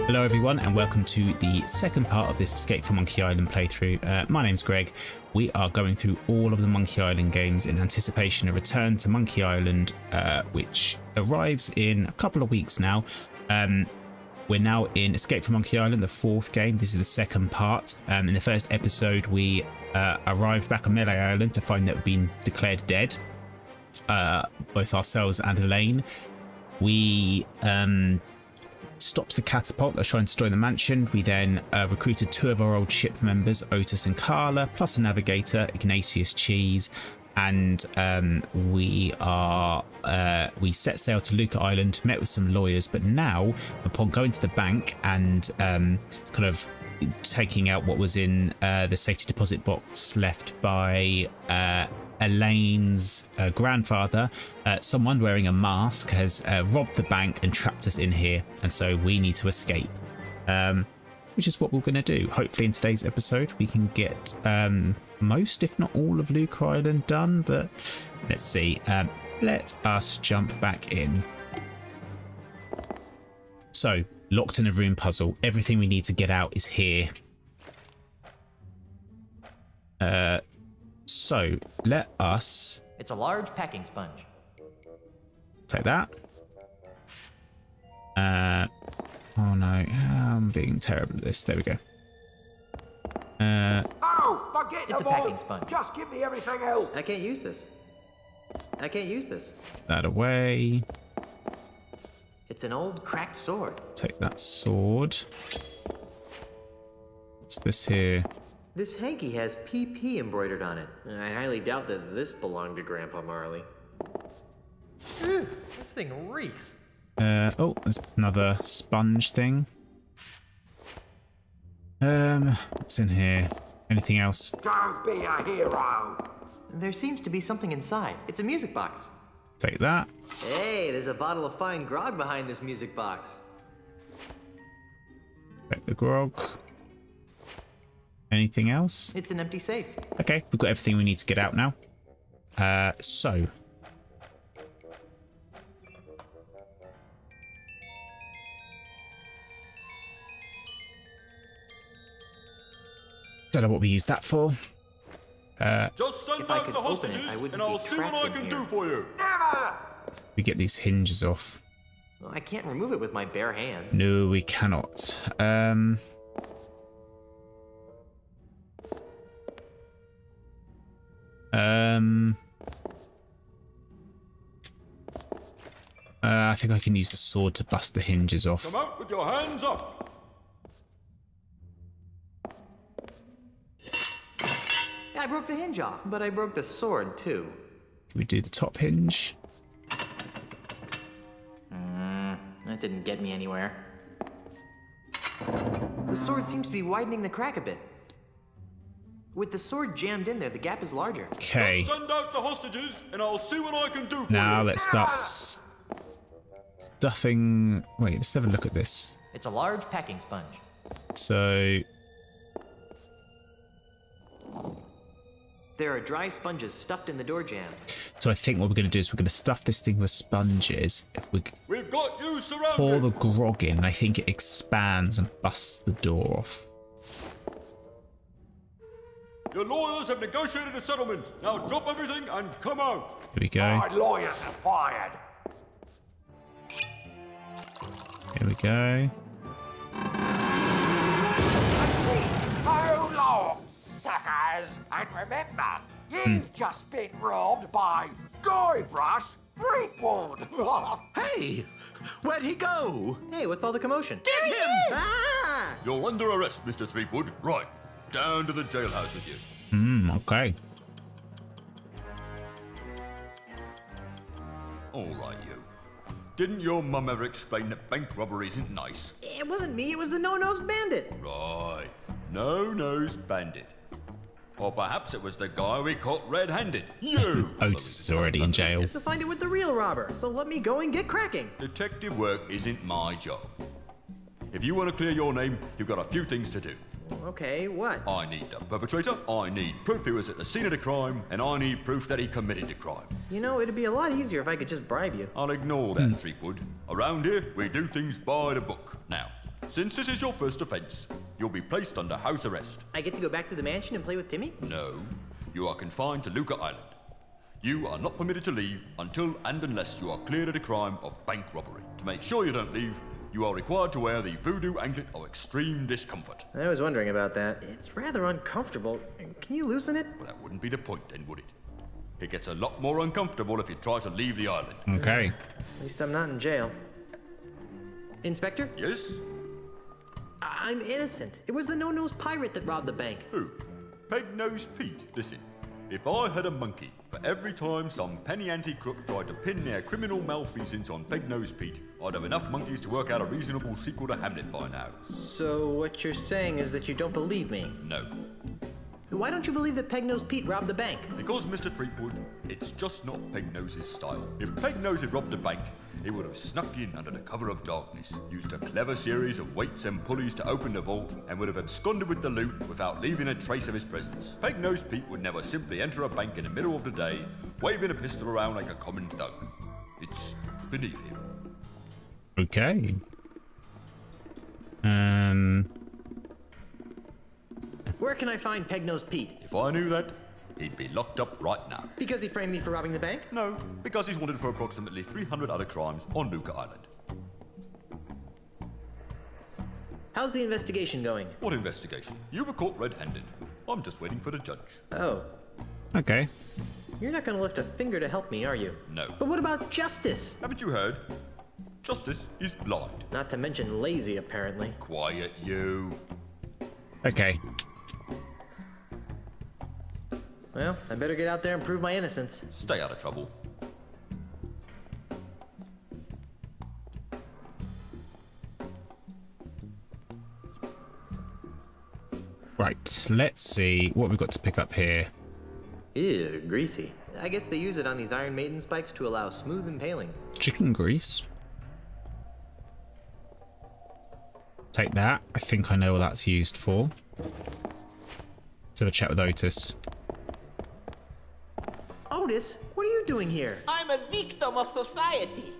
Hello everyone and welcome to the second part of this Escape from Monkey Island playthrough. My name's Greg. We are going through all of the Monkey Island games in anticipation of Return to Monkey Island, which arrives in a couple of weeks now. We're now in Escape from Monkey Island, the fourth game. This is the second part. In the first episode we arrived back on Melee Island to find that we've been declared dead, both ourselves and Elaine. We stopped the catapult that was trying to destroy the mansion. We then recruited two of our old ship members, Otis and Carla, plus a navigator, Ignatius Cheese, and we set sail to Lucre Island, met with some lawyers, but now, upon going to the bank and kind of taking out what was in the safety deposit box left by Elaine's grandfather, someone wearing a mask has robbed the bank and trapped us in here, and so we need to escape, which is what we're going to do. Hopefully in today's episode we can get most, if not all, of Lucre Island done, but let's see. Let us jump back in. So, locked in a room puzzle. Everything we need to get out is here. So let us... It's a large packing sponge. Take that. Oh no, I'm being terrible at this. There we go. Oh, forget it's a packing sponge. Just give me everything else. I can't use this. I can't use this. That away. It's an old cracked sword. Take that sword. What's this here? This hanky has PP embroidered on it. I highly doubt that this belonged to Grandpa Marley. Ew, this thing reeks. Oh, there's another sponge thing. What's in here? Anything else? Don't be a hero. There seems to be something inside. It's a music box. Take that. Hey, there's a bottle of fine grog behind this music box. Take the grog. Anything else? It's an empty safe. Okay, we've got everything we need to get out now. So don't know what we use that for. Just send out the hostages and I'll see what I can do for you. Never. We get these hinges off. Well, I can't remove it with my bare hands. No, we cannot. I think I can use the sword to bust the hinges off. Come out with your hands up. I broke the hinge off, but I broke the sword too. Can we do the top hinge? That didn't get me anywhere. The sword seems to be widening the crack a bit. With the sword jammed in there, the gap is larger. Okay. Just send out the hostages and I'll see what I can do for Now you. let's start stuffing. Wait, let's have a look at this. It's a large packing sponge. So There are dry sponges stuffed in the door jamb. I think what we're going to do is we're going to stuff this thing with sponges. If we We've got you surrounded. pour the grog in, I think it expands and busts the door off. Your lawyers have negotiated a settlement. Now drop everything and come out. Here we go. My lawyers are fired. Here we go. So long, suckers. And remember, you've just been robbed by Guybrush Threepwood. Hey, where'd he go? Hey, what's all the commotion? Get him! Ah! You're under arrest, Mr. Threepwood. Right. Down to the jailhouse with you. Okay. All right, you. Didn't your mum ever explain that bank robbery isn't nice? It wasn't me, it was the no-nosed bandit. Right. No-nosed bandit. Or perhaps it was the guy we caught red-handed. You! Otis is already in jail. To find it with the real robber, so let me go and get cracking. Detective work isn't my job. If you want to clear your name, you've got a few things to do. Okay, what? I need the perpetrator, I need proof he was at the scene of the crime, and I need proof that he committed the crime. You know, it'd be a lot easier if I could just bribe you. I'll ignore that, Threepwood. Around here, we do things by the book. Now, Since this is your first offense, you'll be placed under house arrest. I get to go back to the mansion and play with Timmy? No, you are confined to Lucre Island. You are not permitted to leave until and unless you are cleared of the crime of bank robbery. To make sure you don't leave, you are required to wear the voodoo anklet of extreme discomfort. I was wondering about that. It's rather uncomfortable. Can you loosen it? Well, that wouldn't be the point then, would it? It gets a lot more uncomfortable if you try to leave the island. Okay. At least I'm not in jail. Inspector? Yes? I'm innocent. It was the no-nose pirate that robbed the bank. Who? Peg-Nosed Pete. Listen, if I had a monkey for every time some penny ante crook tried to pin their criminal malfeasance on Peg-Nosed Pete, I'd have enough monkeys to work out a reasonable sequel to Hamlet by now. So what you're saying is that you don't believe me? No. Why don't you believe that Peg-Nosed Pete robbed the bank? Because, Mr. Treatwood, it's just not Peg-Nose's style. If Peg-Nose had robbed a bank, he would have snuck in under the cover of darkness, used a clever series of weights and pulleys to open the vault, and would have absconded with the loot without leaving a trace of his presence. Peg-Nosed Pete would never simply enter a bank in the middle of the day, waving a pistol around like a common thug. It's beneath him. Okay. Where can I find Peg-Nosed Pete? If I knew that, he'd be locked up right now. Because he framed me for robbing the bank? No, because he's wanted for approximately 300 other crimes on Lucre Island. How's the investigation going? What investigation? You were caught red-handed. I'm just waiting for the judge. Oh. Okay. You're not gonna lift a finger to help me, are you? No. But what about justice? Haven't you heard? Justice is blind. Not to mention lazy, apparently. Quiet, you. Okay. Well, I better get out there and prove my innocence. Stay out of trouble. Right, let's see what we've got to pick up here. Ew, greasy. I guess they use it on these Iron Maiden spikes to allow smooth impaling. Chicken grease. Take that. I think I know what that's used for. Let's have a chat with Otis. Otis, what are you doing here? I'm a victim of society.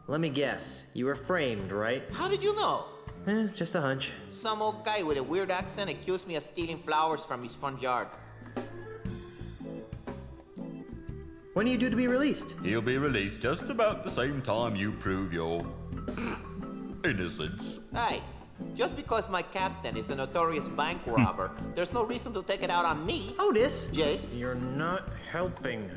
Let me guess. You were framed, right? How did you know? Just a hunch. Some old guy with a weird accent accused me of stealing flowers from his front yard. When are you due to be released? He'll be released just about the same time you prove your innocence. Hey, just because my captain is a notorious bank robber, there's no reason to take it out on me. Otis! Jay? You're not helping.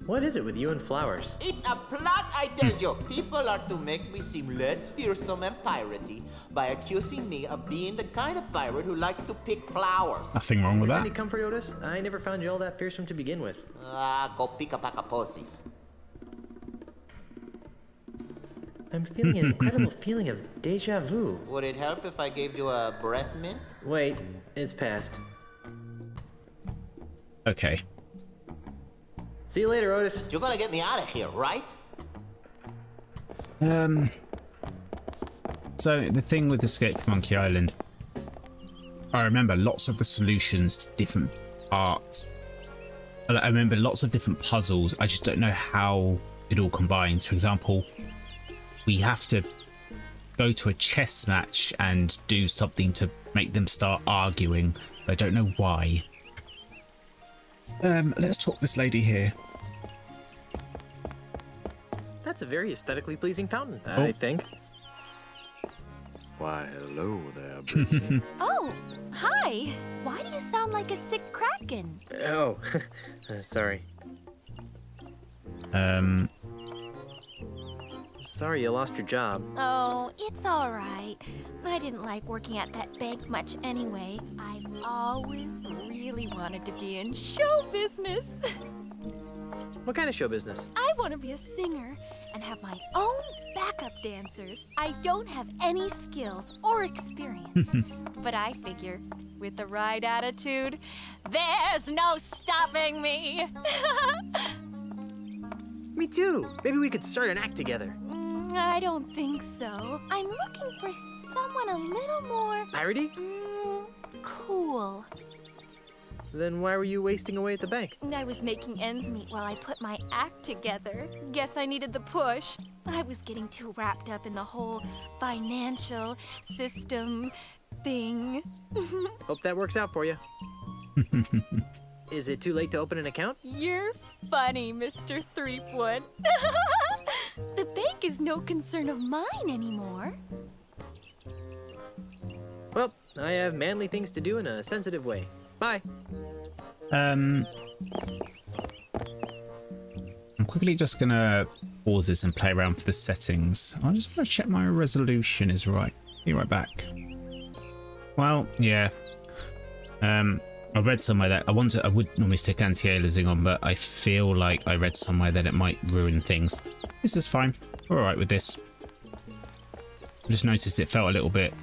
What is it with you and flowers? It's a plot, I tell you. People are to make me seem less fearsome and piratey by accusing me of being the kind of pirate who likes to pick flowers. Nothing wrong with Any that. comfort, Otis? I never found you all that fearsome to begin with. Go pick a pack of posies. I'm feeling an incredible feeling of deja vu. Would it help if I gave you a breath mint? Wait, it's past. Okay. See you later, Otis. You're gonna get me out of here, right? So the thing with Escape from Monkey Island, I remember lots of the solutions to different parts. I remember lots of different puzzles. I just don't know how it all combines. For example, we have to go to a chess match and do something to make them start arguing. I don't know why. Let's talk to this lady here. That's a very aesthetically pleasing fountain, I think. Why, hello there, Bridget. Oh, hi. Why do you sound like a sick kraken? Oh, sorry. Sorry you lost your job. Oh, it's all right. I didn't like working at that bank much anyway. I've always really wanted to be in show business. What kind of show business? I want to be a singer and have my own backup dancers. I don't have any skills or experience, but I figure with the right attitude, there's no stopping me. Me too. Maybe we could start an act together. I don't think so. I'm looking for someone a little more Piratey? cool. Then why were you wasting away at the bank? I was making ends meet while I put my act together. Guess I needed the push. I was getting too wrapped up in the whole financial system thing. Hope that works out for you. Is it too late to open an account? You're funny, Mr. Threepwood. The bank is no concern of mine anymore. Well, I have manly things to do in a sensitive way. Bye. I'm quickly just gonna pause this and play around for the settings. I just want to check my resolution is right. Be right back. Well, yeah. I read somewhere that I would normally stick anti-aliasing on, but I feel like I read somewhere that it might ruin things. This is fine. We're alright with this. I just noticed it felt a little bit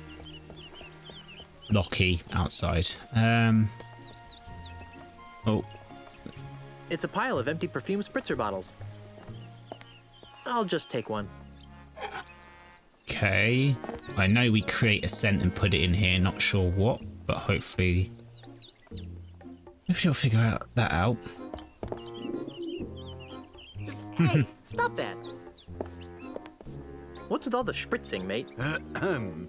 locky outside. Oh. It's a pile of empty perfume spritzer bottles. I'll just take one. Okay. I know we create a scent and put it in here, not sure what, but hopefully you'll figure that out. Hey, stop that. What's with all the spritzing, mate?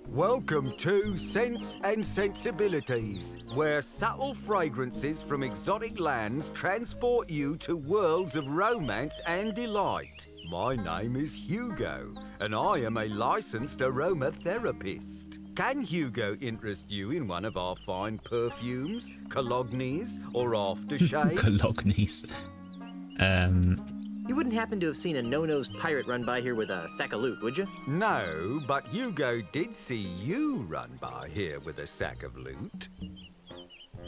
Welcome to Scents and Sensibilities, where subtle fragrances from exotic lands transport you to worlds of romance and delight. My name is Hugo, and I am a licensed aromatherapist. Can Hugo interest you in one of our fine perfumes, colognes, or aftershaves? Colognes. You wouldn't happen to have seen a no-nosed pirate run by here with a sack of loot, would you? No, but Hugo did see you run by here with a sack of loot.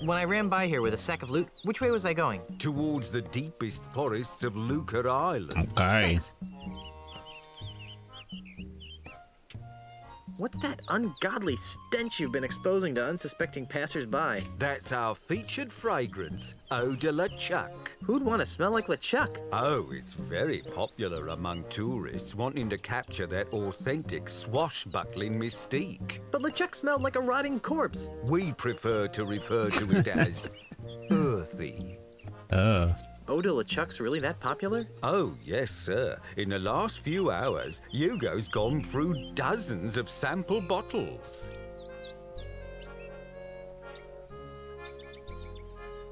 When I ran by here with a sack of loot, which way was I going? Towards the deepest forests of Lucre Island. Okay. What's that ungodly stench you've been exposing to unsuspecting passers-by? That's our featured fragrance, Eau de la Chuck. Who'd want to smell like LeChuck? Oh, it's very popular among tourists wanting to capture that authentic swashbuckling mystique. But LeChuck smelled like a rotting corpse. We prefer to refer to it as earthy. Eau de LeChuck's really that popular? Oh, yes, sir. In the last few hours, Hugo's gone through dozens of sample bottles.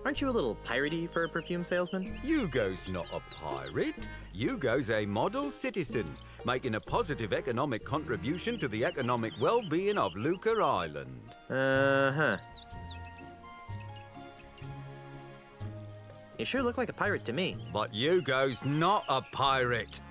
Aren't you a little piratey for a perfume salesman? Hugo's not a pirate. Hugo's a model citizen, making a positive economic contribution to the economic well-being of Lucre Island. Uh-huh. You sure look like a pirate to me. But Hugo's not a pirate.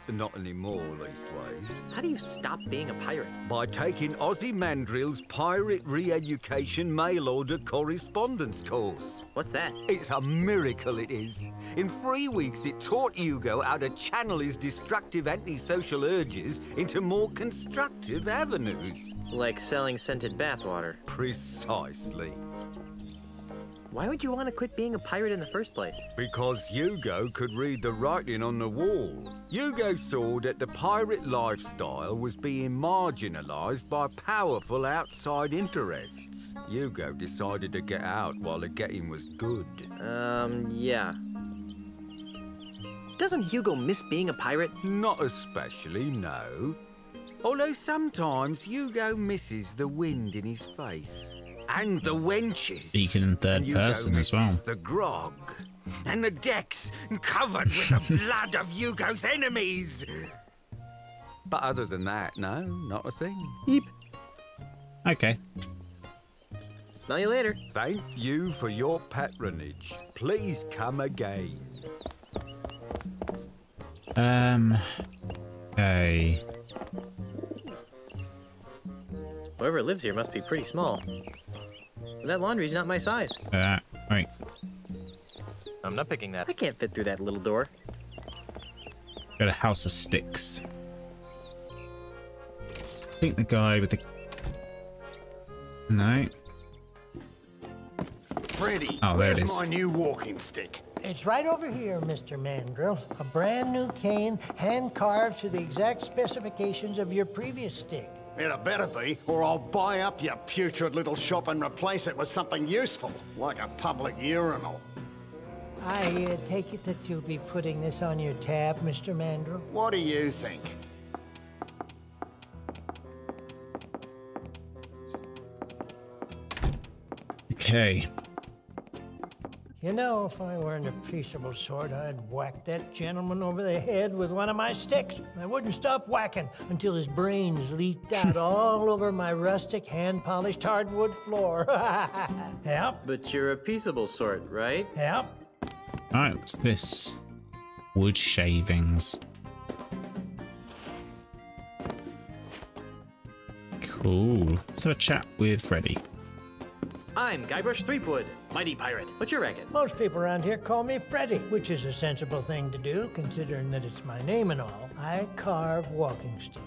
Not anymore, leastways. How do you stop being a pirate? By taking Ozzy Mandrill's Pirate Re-Education Mail-Order Correspondence course. What's that? It's a miracle, it is. In 3 weeks, it taught Hugo how to channel his destructive antisocial urges into more constructive avenues. Like selling scented bathwater. Precisely. Why would you want to quit being a pirate in the first place? Because Hugo could read the writing on the wall. Hugo saw that the pirate lifestyle was being marginalised by powerful outside interests. Hugo decided to get out while the getting was good. Yeah. Doesn't Hugo miss being a pirate? Not especially, no. Although sometimes Hugo misses the wind in his face. And the wenches. Speaking in third person as well. The grog. And the decks covered with the blood of Hugo's enemies. But other than that, no, not a thing. Beep. Okay. Smell you later. Thank you for your patronage. Please come again. Okay. Whoever lives here must be pretty small. That laundry's not my size. Wait. I'm not picking that. I can't fit through that little door. Got a house of sticks. I think the guy with the... No. Freddy, Oh, there it where's is. my new walking stick? It's right over here, Mr. Mandrill. A brand new cane, hand-carved to the exact specifications of your previous stick. It better be, or I'll buy up your putrid little shop and replace it with something useful, like a public urinal. I take it that you'll be putting this on your tab, Mr. Mandrill? What do you think? Okay. You know, if I weren't a peaceable sort, I'd whack that gentleman over the head with one of my sticks. I wouldn't stop whacking until his brains leaked out all over my rustic, hand-polished hardwood floor. Yep, But you're a peaceable sort, right? yep. Alright, what's this? Wood shavings. Cool. Let's have a chat with Freddy. I'm Guybrush Threepwood, mighty pirate. What's your racket? Most people around here call me Freddy, which is a sensible thing to do, considering that it's my name and all. I carve walking sticks.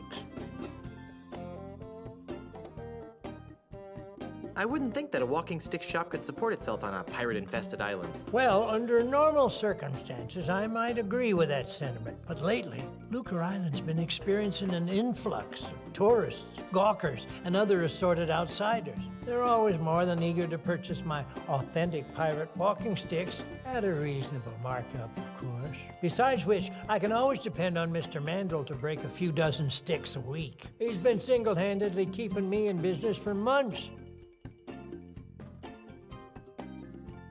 I wouldn't think that a walking stick shop could support itself on a pirate-infested island. Well, under normal circumstances, I might agree with that sentiment. But lately, Lucre Island's been experiencing an influx of tourists, gawkers, and other assorted outsiders. They're always more than eager to purchase my authentic pirate walking sticks at a reasonable markup, of course. Besides which, I can always depend on Mr. Mandrill to break a few dozen sticks a week. He's been single-handedly keeping me in business for months.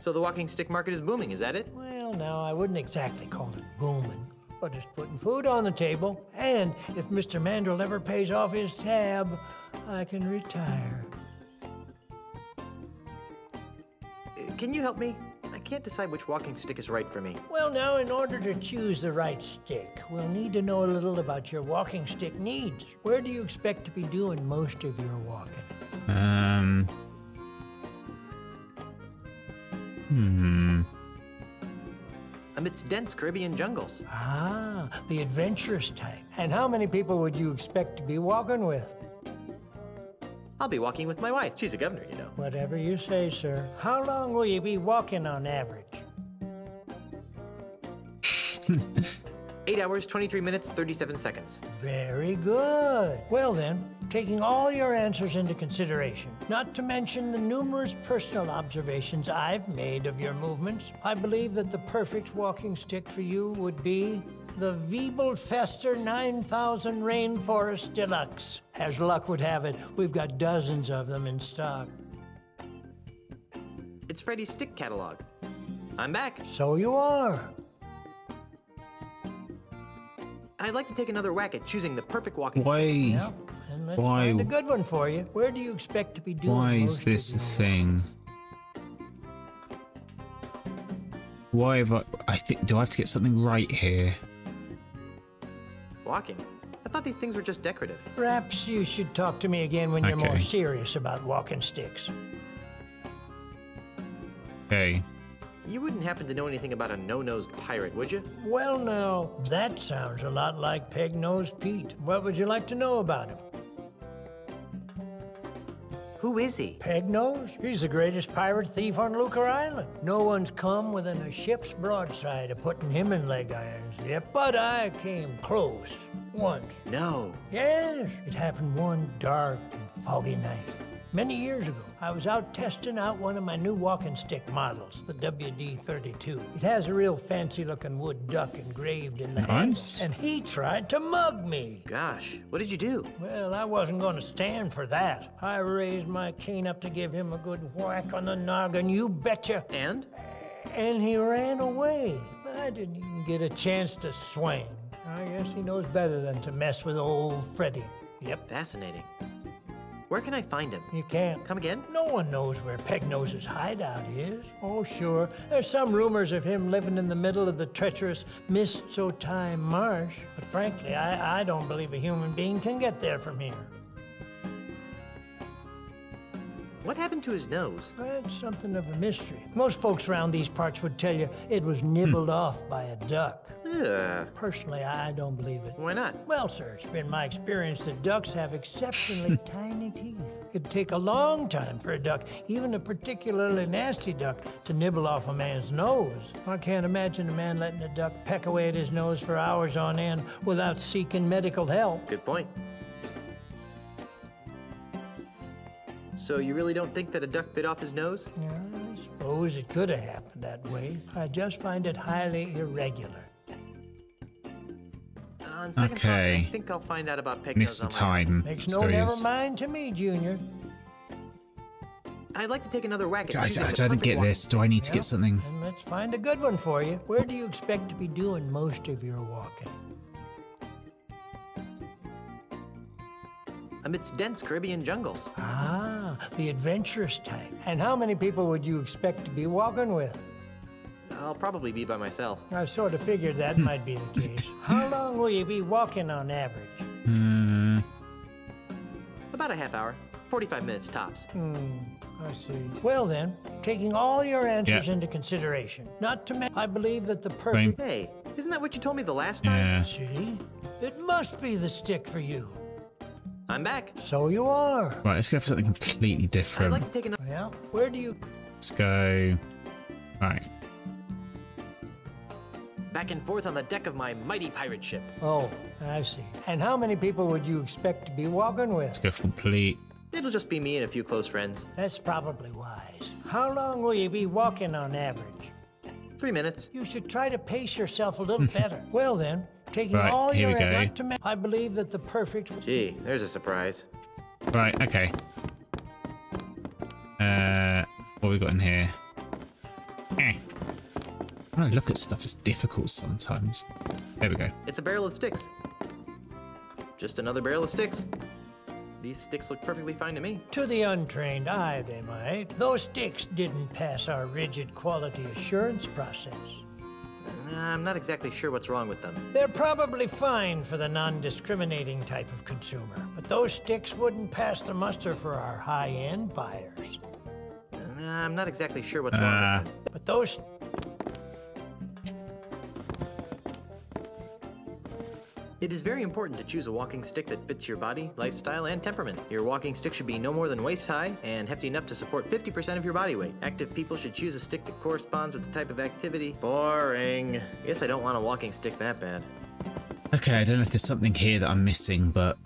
So the walking stick market is booming, is that it? Well, no, I wouldn't exactly call it booming, but it's putting food on the table. And if Mr. Mandrill ever pays off his tab, I can retire. Can you help me? I can't decide which walking stick is right for me. Well, now, in order to choose the right stick, we'll need to know a little about your walking stick needs. Where do you expect to be doing most of your walking? Amidst dense Caribbean jungles. Ah, the adventurous type. And how many people would you expect to be walking with? I'll be walking with my wife. She's a governor, you know. Whatever you say, sir. How long will you be walking on average? 8 hours, 23 minutes, 37 seconds. Very good. Well then, taking all your answers into consideration, not to mention the numerous personal observations I've made of your movements, I believe that the perfect walking stick for you would be the Wiebelfester 9000 Rainforest Deluxe. As luck would have it, we've got dozens of them in stock. It's Freddy's stick catalog. I'm back. So you are. I'd like to take another whack at choosing the perfect walking stick. Why? Yep, and let's find a good one for you. Where do you expect to be doing Why is most of this a your thing? Why have I think, do I have to get something right here? Walking? I thought these things were just decorative. Perhaps you should talk to me again when you're more Okay. serious about walking sticks. Okay. You wouldn't happen to know anything about a no-nosed pirate, would you? Well, now, that sounds a lot like Peg-Nosed Pete. What would you like to know about him? Who is he? Peg-Nose? He's the greatest pirate thief on Lucre Island. No one's come within a ship's broadside of putting him in leg irons yet, but I came close once. No. Yes, it happened one dark and foggy night. Many years ago, I was out testing out one of my new walking stick models, the WD-32. It has a real fancy-looking wood duck engraved in the Nice. handle, and he tried to mug me. Gosh, what did you do? Well, I wasn't going to stand for that. I raised my cane up to give him a good whack on the noggin, you betcha. And? And he ran away. I didn't even get a chance to swing. I guess he knows better than to mess with old Freddy. Yep. Fascinating. Where can I find him? You can't. Come again? No one knows where Peg-Nose's hideout is. Oh, sure. There's some rumors of him living in the middle of the treacherous Mist-So-Time marsh. But frankly, I don't believe a human being can get there from here. What happened to his nose? That's something of a mystery. Most folks around these parts would tell you it was nibbled off by a duck. Ugh. Personally, I don't believe it. Why not? Well, sir, it's been my experience that ducks have exceptionally tiny teeth. It'd take a long time for a duck, even a particularly nasty duck, to nibble off a man's nose. I can't imagine a man letting a duck peck away at his nose for hours on end without seeking medical help. Good point. So you really don't think that a duck bit off his nose? Yeah, I suppose it could have happened that way. I just find it highly irregular. On second thought, I think I'll find out about peg nose Missed the on my own. time. Makes no never mind to me, Junior. I'd like to take another whack at I choosing the don't perfect get walking this. Do I need to get something? And let's find a good one for you. Where do you expect to be doing most of your walking? amidst dense Caribbean jungles. Ah, the adventurous type. And how many people would you expect to be walking with? I'll probably be by myself. I sort of figured that might be the case. How long will you be walking on average? About a half hour. 45 minutes tops. I see. Well then, taking all your answers into consideration, not to mention, I believe that the perfect... Hey, isn't that what you told me the last time? See? It must be the stick for you. I'm back. So you are. Right, let's go for something completely different. I'd like to take another... Well, where do you... Let's go... Right. Back and forth on the deck of my mighty pirate ship. Oh, I see. And how many people would you expect to be walking with? Let's go for complete... It'll just be me and a few close friends. That's probably wise. How long will you be walking on average? 3 minutes. You should try to pace yourself a little better. Well then, taking Right, all here your... we go. Not to mention, I believe that the perfect... Gee, there's a surprise. Right, okay. What we got in here? I look at stuff as difficult sometimes. There we go. It's a barrel of sticks. Just another barrel of sticks. These sticks look perfectly fine to me. To the untrained eye, they might. Those sticks didn't pass our rigid quality assurance process. I'm not exactly sure what's wrong with them. They're probably fine for the non-discriminating type of consumer, but those sticks wouldn't pass the muster for our high-end buyers. I'm not exactly sure what's wrong with them. But those... It is very important to choose a walking stick that fits your body, lifestyle, and temperament. Your walking stick should be no more than waist high and hefty enough to support 50% of your body weight. Active people should choose a stick that corresponds with the type of activity. Boring. Guess I don't want a walking stick that bad. Okay, I don't know if there's something here that I'm missing, but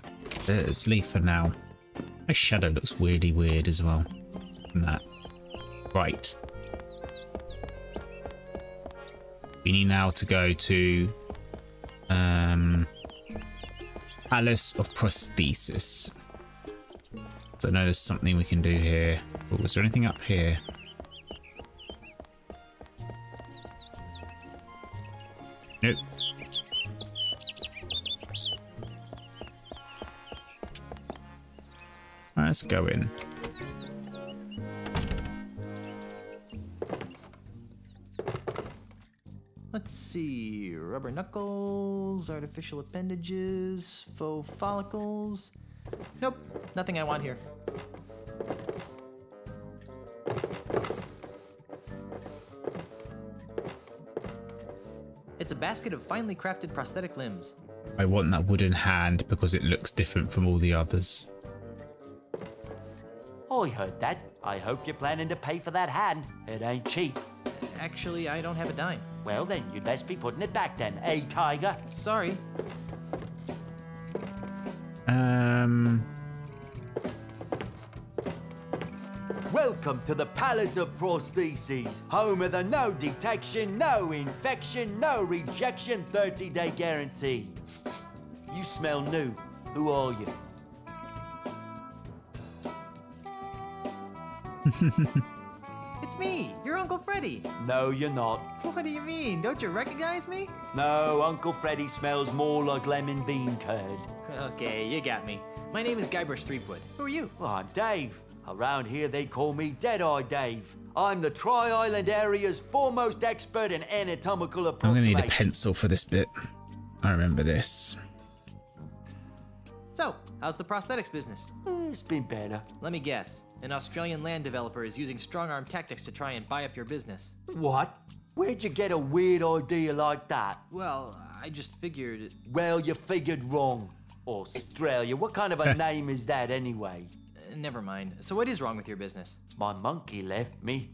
let's leave for now. My shadow looks weirdly weird as well. From that. Right. We need now to go to... Palace of Prosthesis. So I know there's something we can do here. Oh, is there anything up here? Nope. Right, let's go in. Let's see, rubber knuckles, artificial appendages, faux follicles. Nope, nothing I want here. It's a basket of finely crafted prosthetic limbs. I want that wooden hand because it looks different from all the others. I heard that. I hope you're planning to pay for that hand. It ain't cheap. Actually, I don't have a dime. Well, then, you'd best be putting it back then, eh, Tiger? Sorry. Welcome to the Palace of Prosthesis, home of the no detection, no infection, no rejection 30-day guarantee. You smell new. Who are you? It's me, your Uncle Freddy. No, you're not. What do you mean? Don't you recognize me? No, Uncle Freddy smells more like lemon bean curd. Okay, you got me. My name is Guybrush Threepwood. Who are you? Well, I'm Dave. Around here they call me Dead-Eye Dave. I'm the Tri-Island area's foremost expert in anatomical I'm going to approximation. need a pencil for this bit. I remember this. So, how's the prosthetics business? It's been better. Let me guess. An Australian land developer is using strong-arm tactics to try and buy up your business. What? Where'd you get a weird idea like that? Well, I just figured... Well, you figured wrong. Australia, what kind of a name is that anyway? Never mind. So what is wrong with your business? My monkey left me.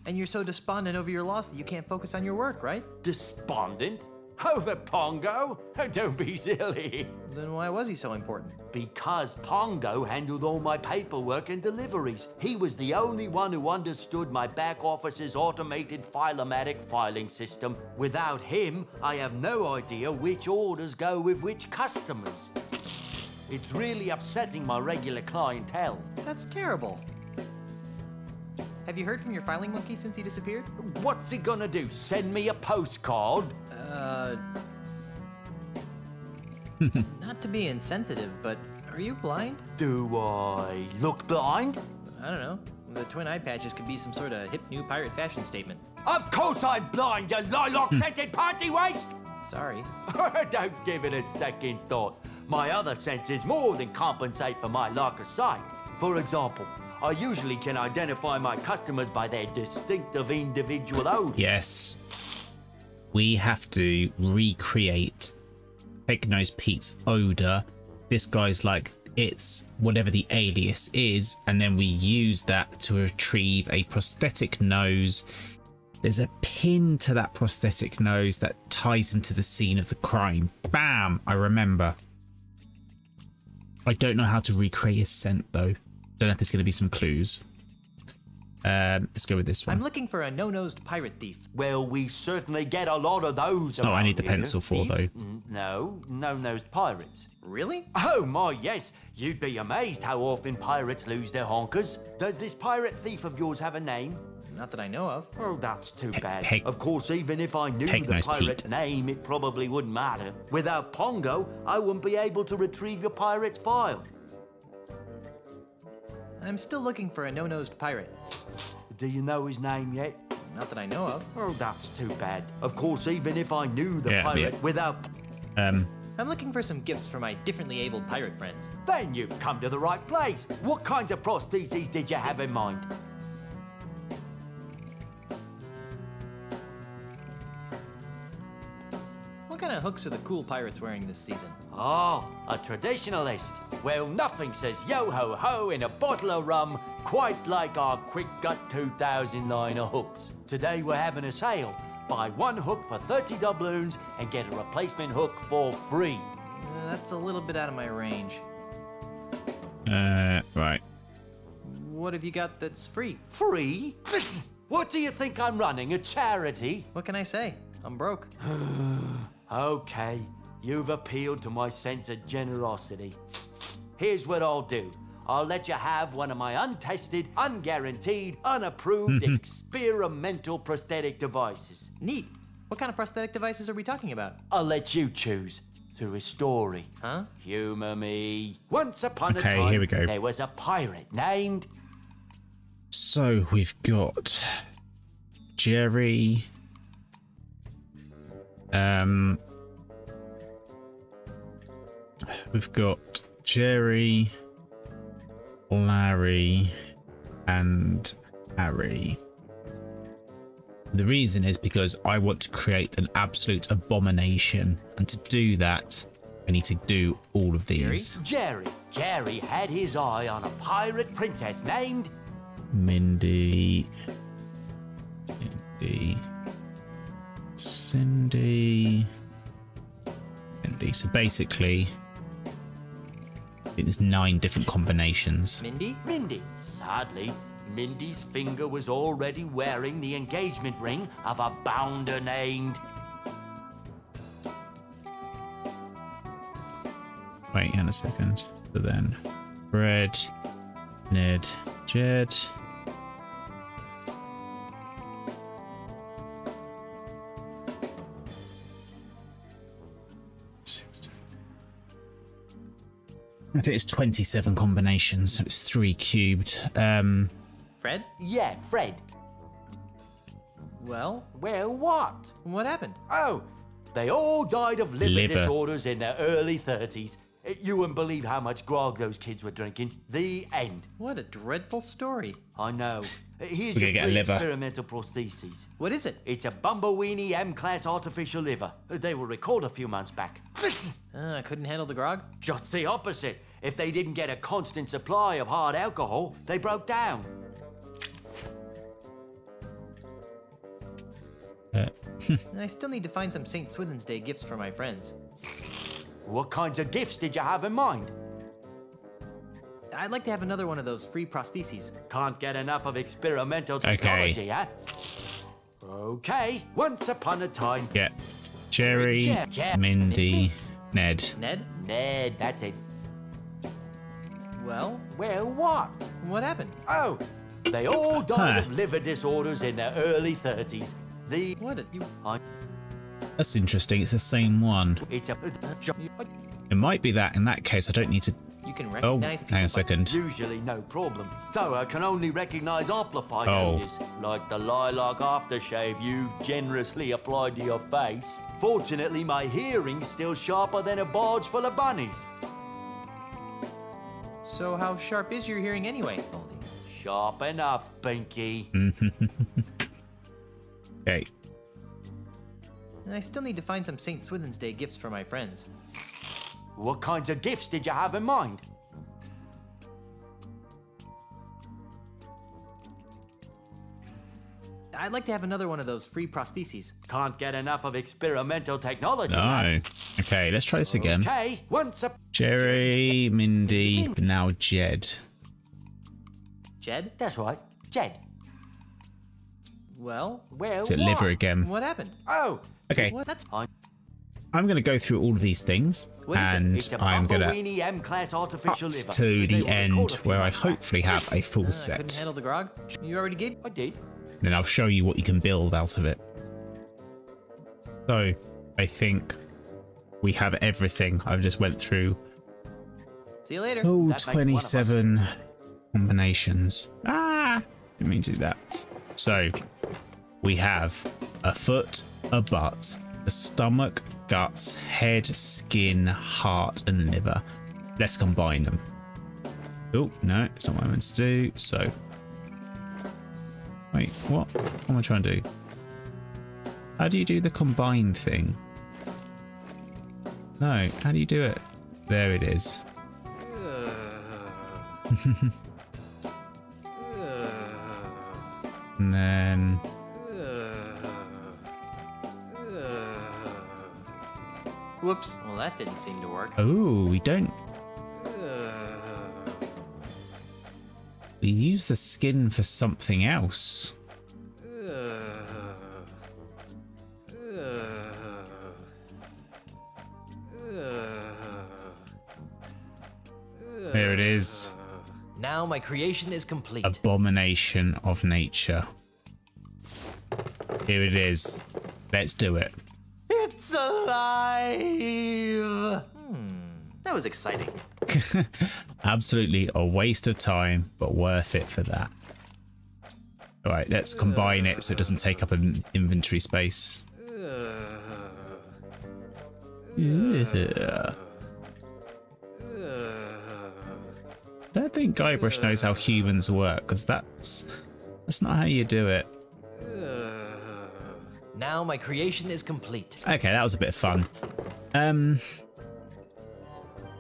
And you're so despondent over your loss that you can't focus on your work, right? Despondent? Over Pongo? Oh, don't be silly. Then why was he so important? Because Pongo handled all my paperwork and deliveries. He was the only one who understood my back office's automated filomatic filing system. Without him, I have no idea which orders go with which customers. It's really upsetting my regular clientele. That's terrible. Have you heard from your filing monkey since he disappeared? What's he gonna do, send me a postcard? Not to be insensitive, but are you blind? Do I look blind? I don't know. The twin eye patches could be some sort of hip new pirate fashion statement. Of course I'm blind, you lilac-scented party waste! Sorry. Don't give it a second thought. My other senses more than compensate for my lack of sight. For example, I usually can identify my customers by their distinctive individual odor. Yes. We have to recreate Peg-Nose Pete's odor. This guy's like, it's whatever the alias is, and then we use that to retrieve a prosthetic nose. There's a pin to that prosthetic nose that ties him to the scene of the crime. Bam! I remember. I don't know how to recreate his scent though. Don't know if there's going to be some clues. Let's go with this one. I'm looking for a no-nosed pirate thief. Well, we certainly get a lot of those. It's not what I need the pencil for, though. No, no-nosed pirates. Really? Oh my, yes. You'd be amazed how often pirates lose their honkers. Does this pirate thief of yours have a name? Not that I know of. Oh, that's too bad. Peg- Of course, even if I knew the Peg-Nose pirate's Pete. name, it probably wouldn't matter. Without Pongo, I wouldn't be able to retrieve your pirate's file. I'm still looking for a no-nosed pirate. Do you know his name yet? Not that I know of. Oh, that's too bad. Of course, even if I knew the Yeah, pirate yeah. without... I'm looking for some gifts for my differently abled pirate friends. Then you've come to the right place. What kinds of prostheses did you have in mind? What kind of hooks are the cool pirates wearing this season? Oh, a traditionalist. Well, nothing says yo-ho-ho in a bottle of rum quite like our Quick Gut 2000 line of hooks. Today we're having a sale. Buy one hook for 30 doubloons and get a replacement hook for free. That's a little bit out of my range. Right. What have you got that's free? Free? What do you think I'm running, a charity? What can I say? I'm broke. Okay, you've appealed to my sense of generosity. Here's what I'll do. I'll let you have one of my untested, unguaranteed, unapproved, experimental prosthetic devices. Neat. What kind of prosthetic devices are we talking about? I'll let you choose through a story. Huh? Humor me. Once upon a Okay, time, here we go. there was a pirate named... So we've got Jerry. We've got Jerry, Larry, and Harry. The reason is because I want to create an absolute abomination, and to do that, I need to do all of these. Jerry. Jerry had his eye on a pirate princess named... Mindy, Cindy. So basically, it's 9 different combinations. Mindy? Mindy. Sadly, Mindy's finger was already wearing the engagement ring of a bounder named... Wait, hang on a second. So then, Fred, Ned, Jed. I think it's 27 combinations. It's 3 cubed. Fred? Yeah, Fred. Well, Well, what? what happened? Oh, they all died of liver Liver. disorders in their early 30s. You wouldn't believe how much grog those kids were drinking. The end. What a dreadful story. I know. Here's We're your gonna get a free liver. experimental prosthesis. What is it? It's a Bumbleweenie M-Class artificial liver. They were recalled a few months back. I couldn't handle the grog? Just the opposite. If they didn't get a constant supply of hard alcohol, they broke down. And I still need to find some St. Swithin's Day gifts for my friends. What kinds of gifts did you have in mind? I'd like to have another one of those free prostheses. Can't get enough of experimental technology, huh? Okay, once upon a time. Yeah. Jerry, Mindy, Ned. Ned, that's it. Well, what? What happened? Oh, they all died of liver disorders in their early 30s. What did you... That's interesting. It's the same one. It's a... It might be that. In that case, I don't need to... You can Oh, recognize hang on a second. Usually no problem. So I can only recognize amplified Oh. odors, like the lilac aftershave you generously applied to your face. Fortunately, my hearing's still sharper than a barge full of bunnies. So how sharp is your hearing anyway, Goldie? Sharp enough, Pinky. Okay. And I still need to find some St. Swithin's Day gifts for my friends. What kinds of gifts did you have in mind? I'd like to have another one of those free prostheses. Can't get enough of experimental technology. No. Okay, let's try this again. Okay, once up. Jerry, Mindy, now Jed. Jed? That's right, Jed. Well, Is it liver again? what happened? Oh, Okay. What? That's... I'm going to go through all of these things, What is it? and it's a I'm going to Bumbleweenie M-class artificial liver. to They the will end record a where I few hopefully have a full Couldn't set. handle the grog? You already did? I did. Then I'll show you what you can build out of it. So, I think we have everything. I've just went through See you later. all That makes one of us. 27 combinations. Ah! Didn't mean to do that. So, we have a foot, a butt, a stomach, guts, head, skin, heart, and liver. Let's combine them. Oh, no, it's not what I meant to do. So, wait, what? What am I trying to do? How do you do the combined thing? No, how do you do it? There it is. And then... Whoops. Well, that didn't seem to work. Oh, we don't... We use the skin for something else. There it is. Now my creation is complete. Abomination of nature. Here it is. Let's do it. It's alive! That was exciting. Absolutely a waste of time, but worth it for that. All right, let's combine it so it doesn't take up an inventory space. Yeah. I don't think Guybrush knows how humans work, because that's not how you do it. Now my creation is complete. Okay, that was a bit of fun.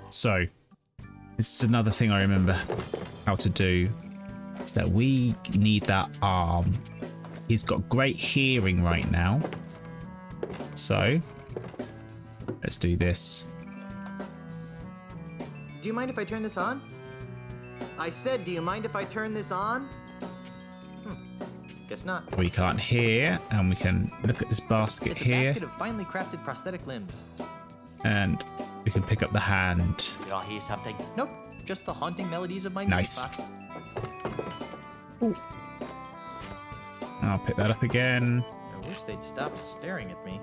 So this is another thing I remember how to do. Is that we need that arm. He's got great hearing right now. So let's do this. Do you mind if I turn this on? I said, do you mind if I turn this on? Guess not. We can't hear, and we can look at this basket It's a here, basket of finely crafted prosthetic limbs. and we can pick up the hand. Did I hear something? Nope, just the haunting melodies of my Nice. music box. Ooh. I'll pick that up again. I wish they'd stop staring at me.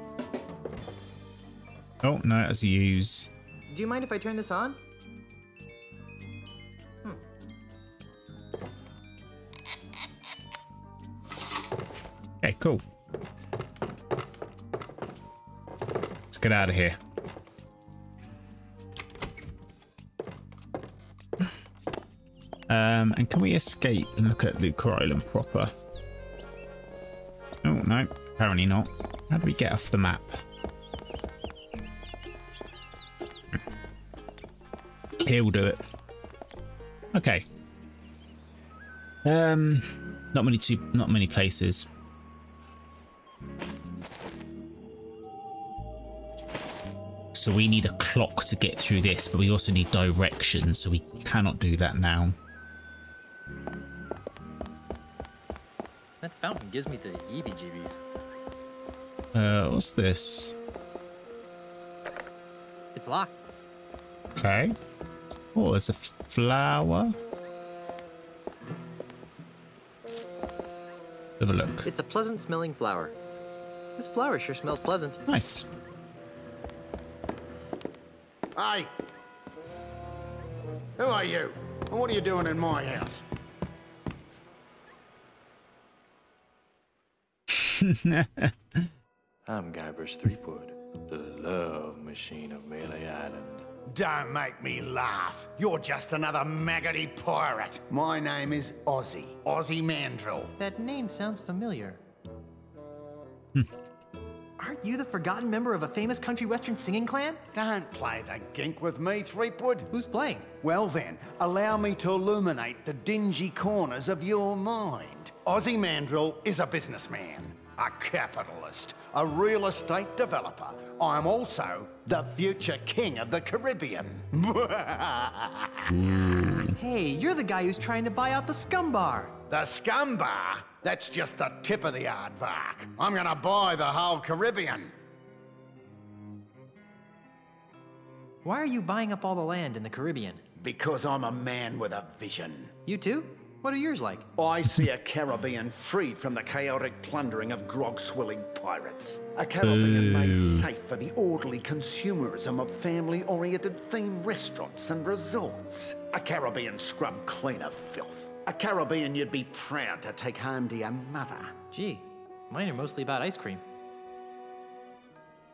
Oh no, that's use. Do you mind if I turn this on? Okay, cool. Let's get out of here. And can we escape and look at Lucre Island proper? Oh no, apparently not. How do we get off the map? Here, we'll do it. Okay. Not many places. So we need a clock to get through this, but we also need direction, so we cannot do that now. That fountain gives me the heebie-jeebies. What's this? It's locked. Okay. Oh, there's a flower. Have a look. It's a pleasant-smelling flower. This flower sure smells pleasant. Nice. Hey! Who are you? And what are you doing in my house? I'm Guybrush Threepwood, the love machine of Melee Island. Don't make me laugh. You're just another maggoty pirate. My name is Ozzy. Ozzy Mandrill. That name sounds familiar. Aren't you the forgotten member of a famous country western singing clan? Don't play the gink with me, Threepwood. Who's playing? Well then, allow me to illuminate the dingy corners of your mind. Ozzy Mandrill is a businessman, a capitalist, a real estate developer. I'm also the future king of the Caribbean. Hey, you're the guy who's trying to buy out the Scum Bar. The Scum Bar? That's just the tip of the aardvark. I'm gonna buy the whole Caribbean. Why are you buying up all the land in the Caribbean? Because I'm a man with a vision. You too? What are yours like? I see a Caribbean freed from the chaotic plundering of grog-swilling pirates. A Caribbean made safe for the orderly consumerism of family-oriented themed restaurants and resorts. A Caribbean scrub clean of filth. A Caribbean you'd be proud to take home to your mother. Gee, mine are mostly about ice cream.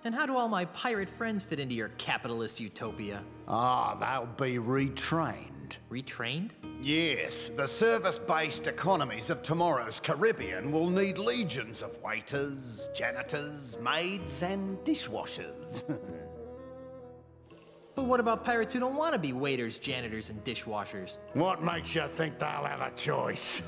And how do all my pirate friends fit into your capitalist utopia? Ah, they'll be retrained. Retrained? Yes, the service-based economies of tomorrow's Caribbean will need legions of waiters, janitors, maids, and dishwashers. But what about pirates who don't want to be waiters, janitors, and dishwashers? What makes you think they'll have a choice?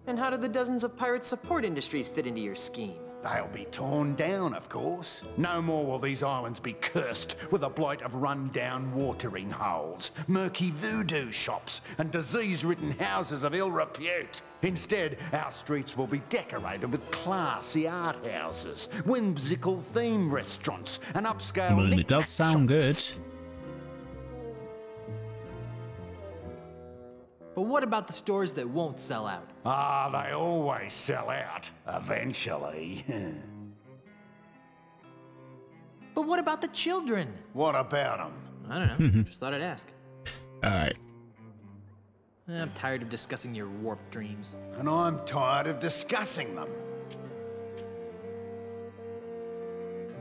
And how do the dozens of pirate support industries fit into your scheme? They'll be torn down, of course. No more will these islands be cursed with the blight of run-down watering holes, murky voodoo shops, and disease-ridden houses of ill repute. Instead, our streets will be decorated with classy art houses, whimsical theme restaurants, and upscale Well, it does sound good. But what about the stores that won't sell out? Ah, they always sell out, eventually. But what about the children? What about them? I don't know, just thought I'd ask. Alright. I'm tired of discussing your warped dreams. And I'm tired of discussing them.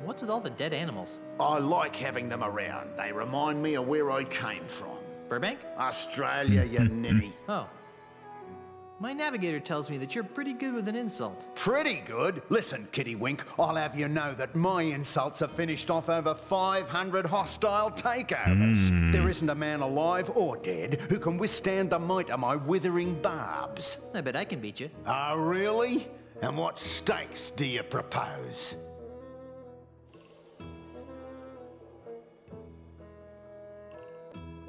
What's with all the dead animals? I like having them around. They remind me of where I came from. Burbank? Australia, you ninny. Oh. My navigator tells me that you're pretty good with an insult. Pretty good? Listen, Kitty Wink, I'll have you know that my insults have finished off over 500 hostile takeovers. There isn't a man alive or dead who can withstand the might of my withering barbs. I bet I can beat you. Oh, really? And what stakes do you propose?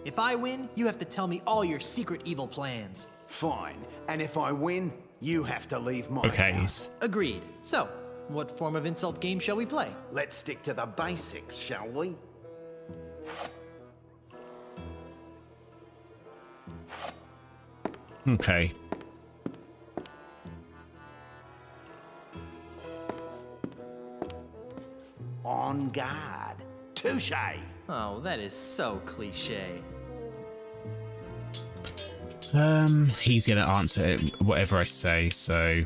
If I win, you have to tell me all your secret evil plans. Fine. And if I win, you have to leave my house. Agreed. So, what form of insult game shall we play? Let's stick to the basics, shall we? Okay. On guard. Touche. Oh, that is so cliche. He's gonna answer whatever I say, so...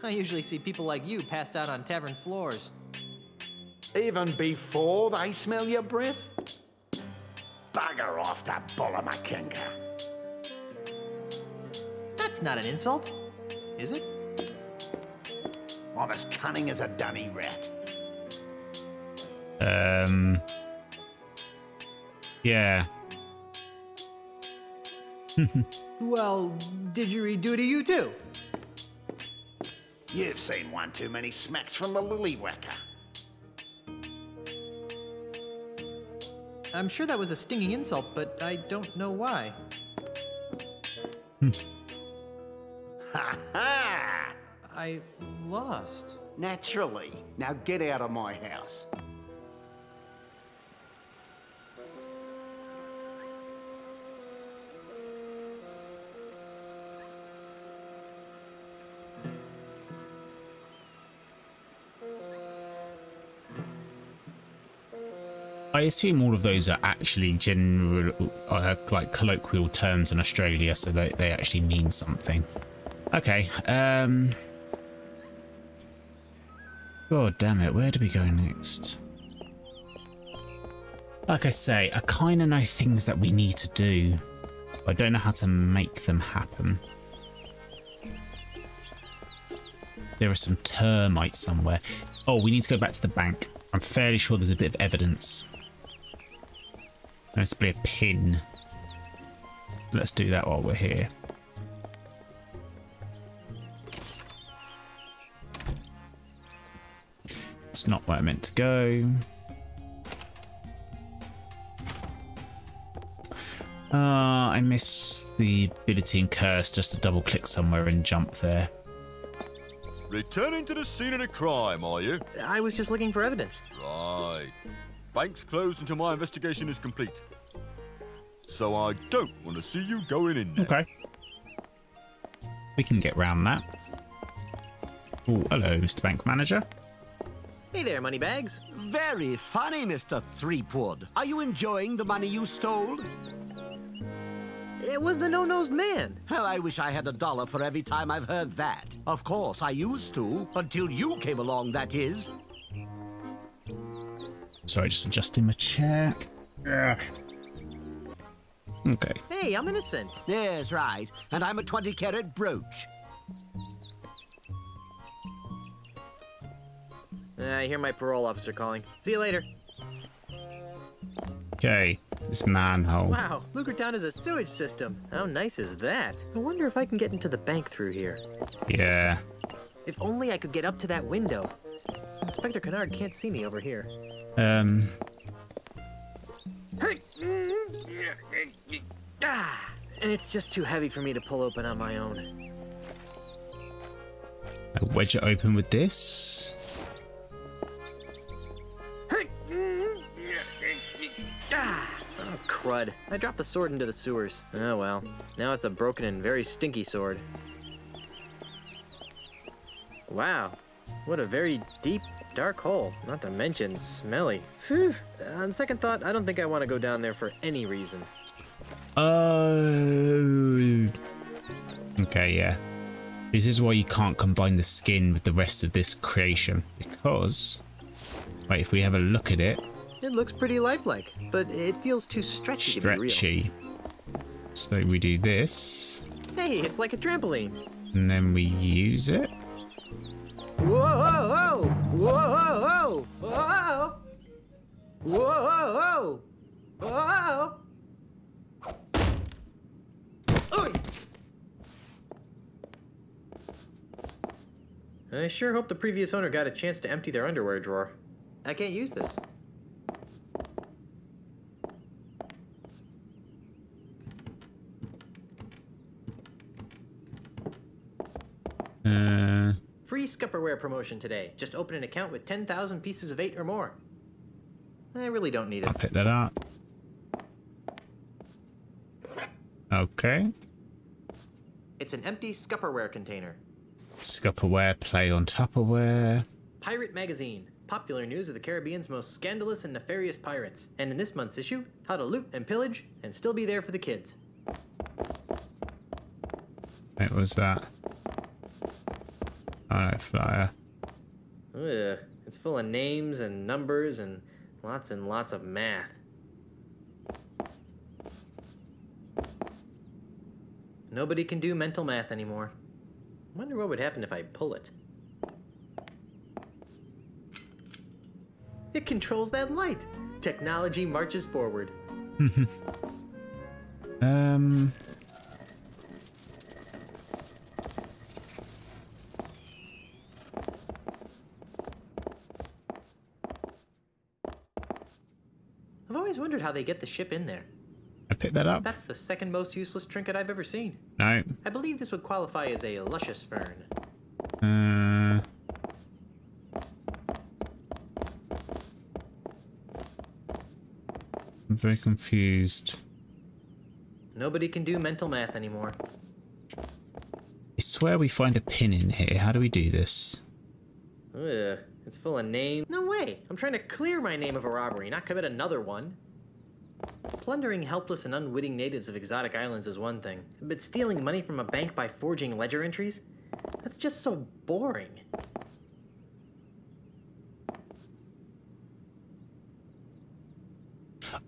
I usually see people like you passed out on tavern floors. Even before they smell your breath? Bugger off, that bullamakinga. That's not an insult, is it? I'm as cunning as a dunny rat. Yeah. Well, did you read Duty You too? You've seen one too many smacks from the lily-whacker. I'm sure that was a stinging insult, but I don't know why. Ha ha! I lost. Naturally. Now get out of my house. I assume all of those are actually general, like colloquial terms in Australia, so they actually mean something. Okay. God damn it, where do we go next? Like I say, I kind of know things that we need to do, but I don't know how to make them happen. There are some termites somewhere. Oh, we need to go back to the bank. I'm fairly sure there's a bit of evidence. Let's play a pin. Let's do that while we're here. It's not where I meant to go. I miss the ability in Curse just to double click somewhere and jump there. Returning to the scene of the crime, are you? I was just looking for evidence. Right. Bank's closed until my investigation is complete. So I don't want to see you going in there. Okay. We can get round that. Oh, hello, Mr. Bank Manager. Hey there, moneybags. Very funny, Mr. Threepwood. Are you enjoying the money you stole? It was the no-nosed man. Oh, I wish I had $1 for every time I've heard that. Of course, I used to, until you came along, that is. Sorry, just adjusting my chair. Ugh. Okay. Hey, I'm innocent. Yes, right. And I'm a 20-carat brooch. I hear my parole officer calling. See you later. Okay, this manhole. Wow, Lucre Town is a sewage system. How nice is that? I wonder if I can get into the bank through here. Yeah. If only I could get up to that window. Inspector Kennard can't see me over here. It's just too heavy for me to pull open on my own. I wedge it open with this. Oh, crud. I dropped the sword into the sewers. Oh well. Now it's a broken and very stinky sword. Wow. What a very deep, dark hole. Not to mention smelly. Whew. On second thought, I don't think I want to go down there for any reason. Oh. Okay, yeah. This is why you can't combine the skin with the rest of this creation. Because, wait, if we have a look at it. It looks pretty lifelike, but it feels too stretchy to be real. So we do this. Hey, it's like a trampoline. And then we use it. Whoa, whoa, whoa, whoa, whoa, whoa, whoa. I sure hope the previous owner got a chance to empty their underwear drawer. I can't use this. Free Scupperware promotion today. Just open an account with 10,000 pieces of 8 or more. I really don't need it. I'll pick that up. Okay. It's an empty Scupperware container. Scupperware, play on Tupperware. Pirate Magazine. Popular news of the Caribbean's most scandalous and nefarious pirates. And in this month's issue, how to loot and pillage and still be there for the kids. What was that? Oh, no, flyer. Ugh, it's full of names and numbers and lots of math. Nobody can do mental math anymore. Wonder what would happen if I pull it. It controls that light. Technology marches forward. wondered how they get the ship in there. I picked that up. That's the second most useless trinket I've ever seen. No. I believe this would qualify as a luscious fern. I'm very confused. Nobody can do mental math anymore. I swear we find a pin in here. How do we do this? Ugh, it's full of names. No way! I'm trying to clear my name of a robbery, not commit another one. Plundering helpless and unwitting natives of exotic islands is one thing, but stealing money from a bank by forging ledger entries? That's just so boring.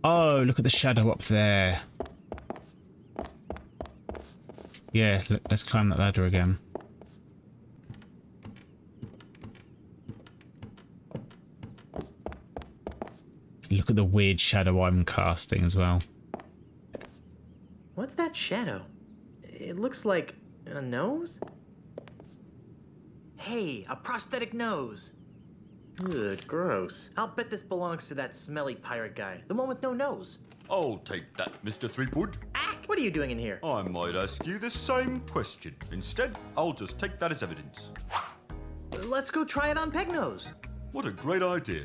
Oh, look at the shadow up there. Yeah, look, let's climb that ladder again. Look at the weird shadow I'm casting as well. What's that shadow? It looks like a nose? Hey, a prosthetic nose! Ugh, gross. I'll bet this belongs to that smelly pirate guy, the one with no nose. I'll take that, Mr. Threepwood. Ah, what are you doing in here? I might ask you the same question. Instead, I'll just take that as evidence. Let's go try it on Pegnose. What a great idea.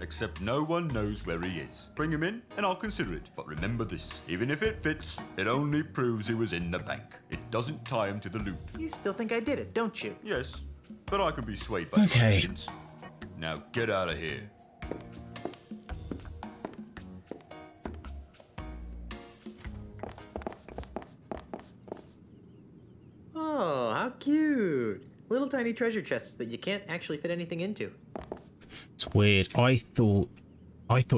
Except no one knows where he is. Bring him in and I'll consider it. But remember this, even if it fits, it only proves he was in the bank. It doesn't tie him to the loot. You still think I did it, don't you? Yes, but I can be swayed by evidence. Now get out of here. Oh, how cute. Little tiny treasure chests that you can't actually fit anything into. It's weird. I thought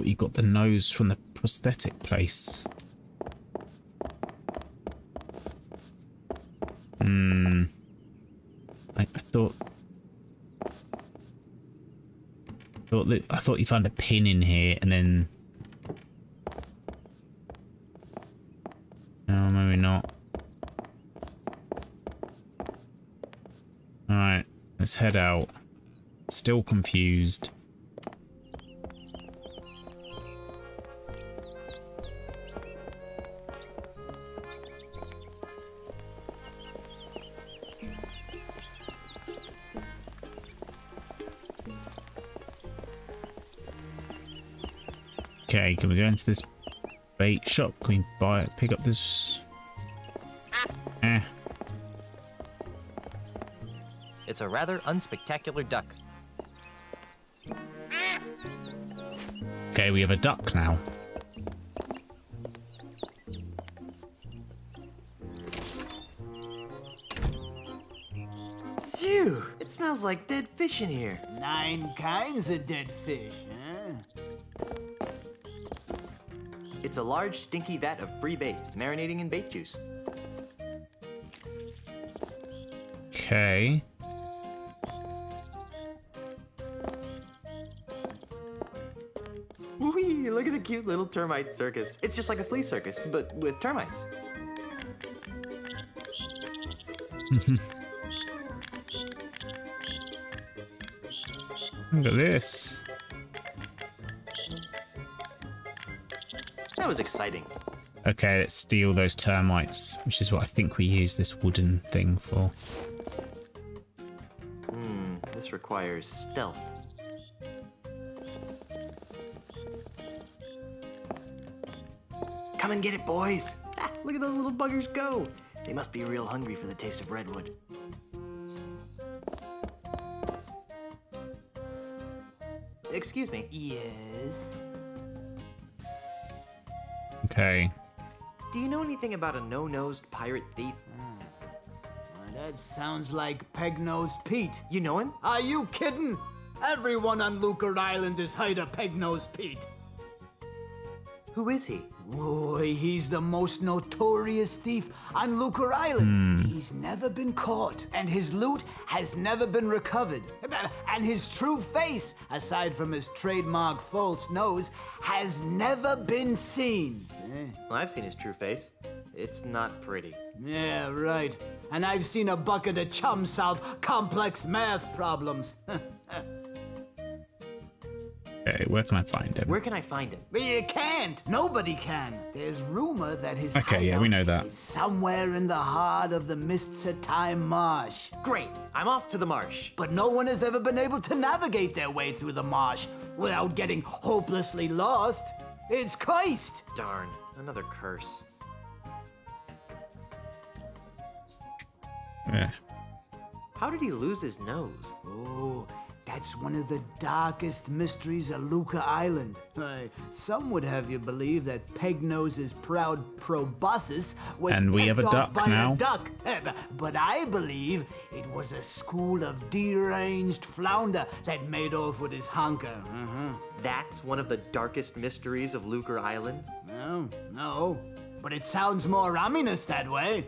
you got the nose from the prosthetic place. I thought you found a pin in here and then. No, maybe not. All right, let's head out. Still confused. Okay, can we go into this bait shop? Can we pick up this? It's a rather unspectacular duck. Okay, we have a duck now. Phew! It smells like dead fish in here. 9 kinds of dead fish, huh? It's a large, stinky vat of free bait, marinating in bait juice. Okay. Whee! Look at the cute little termite circus. It's just like a flea circus, but with termites. Look at this. That was exciting. Okay, let's steal those termites, which is what I think we use this wooden thing for. This requires stealth. Come and get it, boys. Ah, look at those little buggers go. They must be real hungry for the taste of redwood. Excuse me. Yes? Okay. Do you know anything about a no-nosed pirate thief? Well, that sounds like Peg-Nosed Pete. You know him? Are you kidding? Everyone on Lucre Island has heard of Peg-Nosed Pete. Who is he? Boy, he's the most notorious thief on Lucre Island. He's never been caught, and his loot has never been recovered. And his true face, aside from his trademark false nose, has never been seen. Well, I've seen his true face. It's not pretty. Yeah, right. And I've seen a bucket of chum solve complex math problems. Okay, where can I find him? Where can I find him? You can't. Nobody can. There's rumor that his Okay, yeah, we know that. is somewhere in the heart of the Mists of Time marsh. Great, I'm off to the marsh. But no one has ever been able to navigate their way through the marsh without getting hopelessly lost. It's cursed. Darn, another curse. Yeah. How did he lose his nose? Oh, that's one of the darkest mysteries of Lucre Island. Some would have you believe that Pegnose's proud proboscis was And we have a pecked off duck by now. a duck. But I believe it was a school of deranged flounder that made off with his hunker. That's one of the darkest mysteries of Lucre Island? No, but it sounds more ominous that way.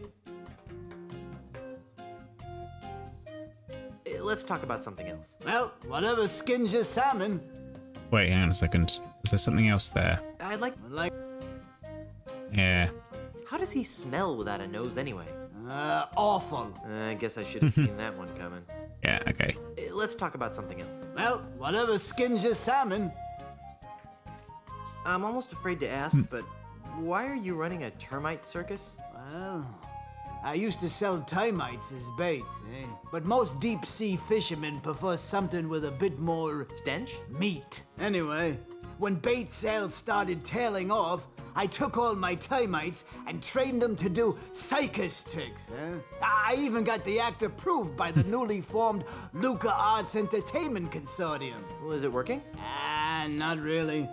Let's talk about something else. Well, whatever skins your salmon. Wait, hang on a second. Is there something else there? I'd like... Yeah. How does he smell without a nose anyway? Awful. I guess I should have seen that one coming. Yeah, okay. Let's talk about something else. Well, whatever skins your salmon. I'm almost afraid to ask, but why are you running a termite circus? Well, I used to sell termites as bait, but most deep-sea fishermen prefer something with a bit more... stench? Meat. Anyway, when bait sales started tailing off, I took all my termites and trained them to do circus tricks. I even got the act approved by the newly formed Lucre Arts Entertainment Consortium. Was it working? Not really.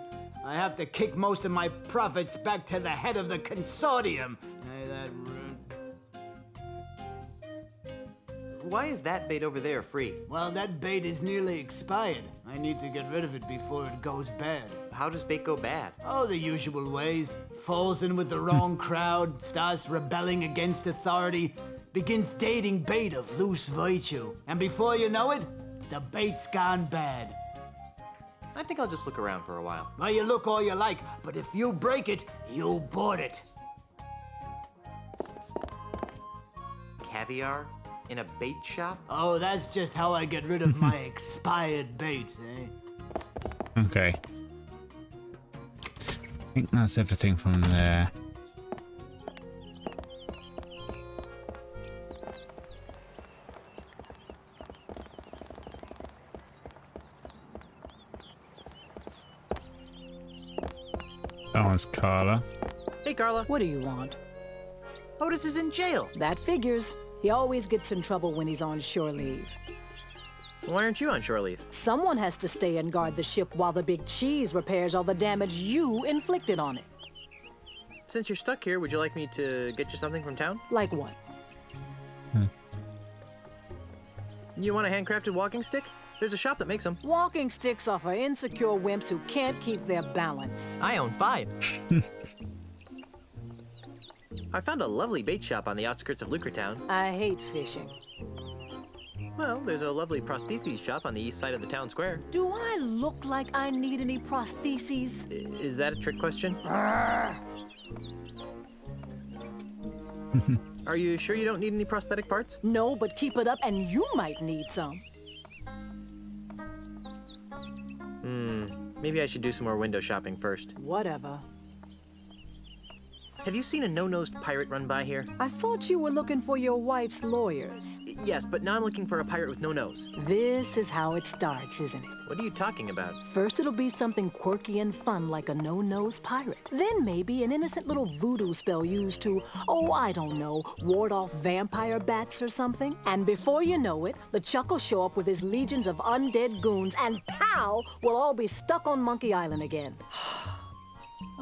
I have to kick most of my profits back to the head of the consortium. That rude. Why is that bait over there free? Well, that bait is nearly expired. I need to get rid of it before it goes bad. How does bait go bad? Oh, the usual ways. Falls in with the wrong crowd, starts rebelling against authority, begins dating bait of loose virtue. And before you know it, the bait's gone bad. I think I'll just look around for a while. Well, you look all you like, but if you break it, you board it. Caviar? In a bait shop? Oh, that's just how I get rid of my expired bait, Okay. I think that's everything from there. That one's Carla. Hey, Carla. What do you want? Otis is in jail. That figures. He always gets in trouble when he's on shore leave. Why aren't you on shore leave? Someone has to stay and guard the ship while the big cheese repairs all the damage you inflicted on it. Since you're stuck here, would you like me to get you something from town? Like what? You want a handcrafted walking stick? There's a shop that makes them. Walking sticks are for insecure wimps who can't keep their balance. I own 5. I found a lovely bait shop on the outskirts of Lucre Town. I hate fishing. Well, there's a lovely prosthesis shop on the east side of the town square. Do I look like I need any prostheses? Is that a trick question? Are you sure you don't need any prosthetic parts? No, but keep it up and you might need some. Maybe I should do some more window shopping first. Whatever. Have you seen a no-nosed pirate run by here? I thought you were looking for your wife's lawyers. Yes, but now I'm looking for a pirate with no nose. This is how it starts, isn't it? What are you talking about? First it'll be something quirky and fun like a no-nose pirate. Then maybe an innocent little voodoo spell used to, oh, I don't know, ward off vampire bats or something. And before you know it, LeChuck will show up with his legions of undead goons and pow, we'll all be stuck on Monkey Island again.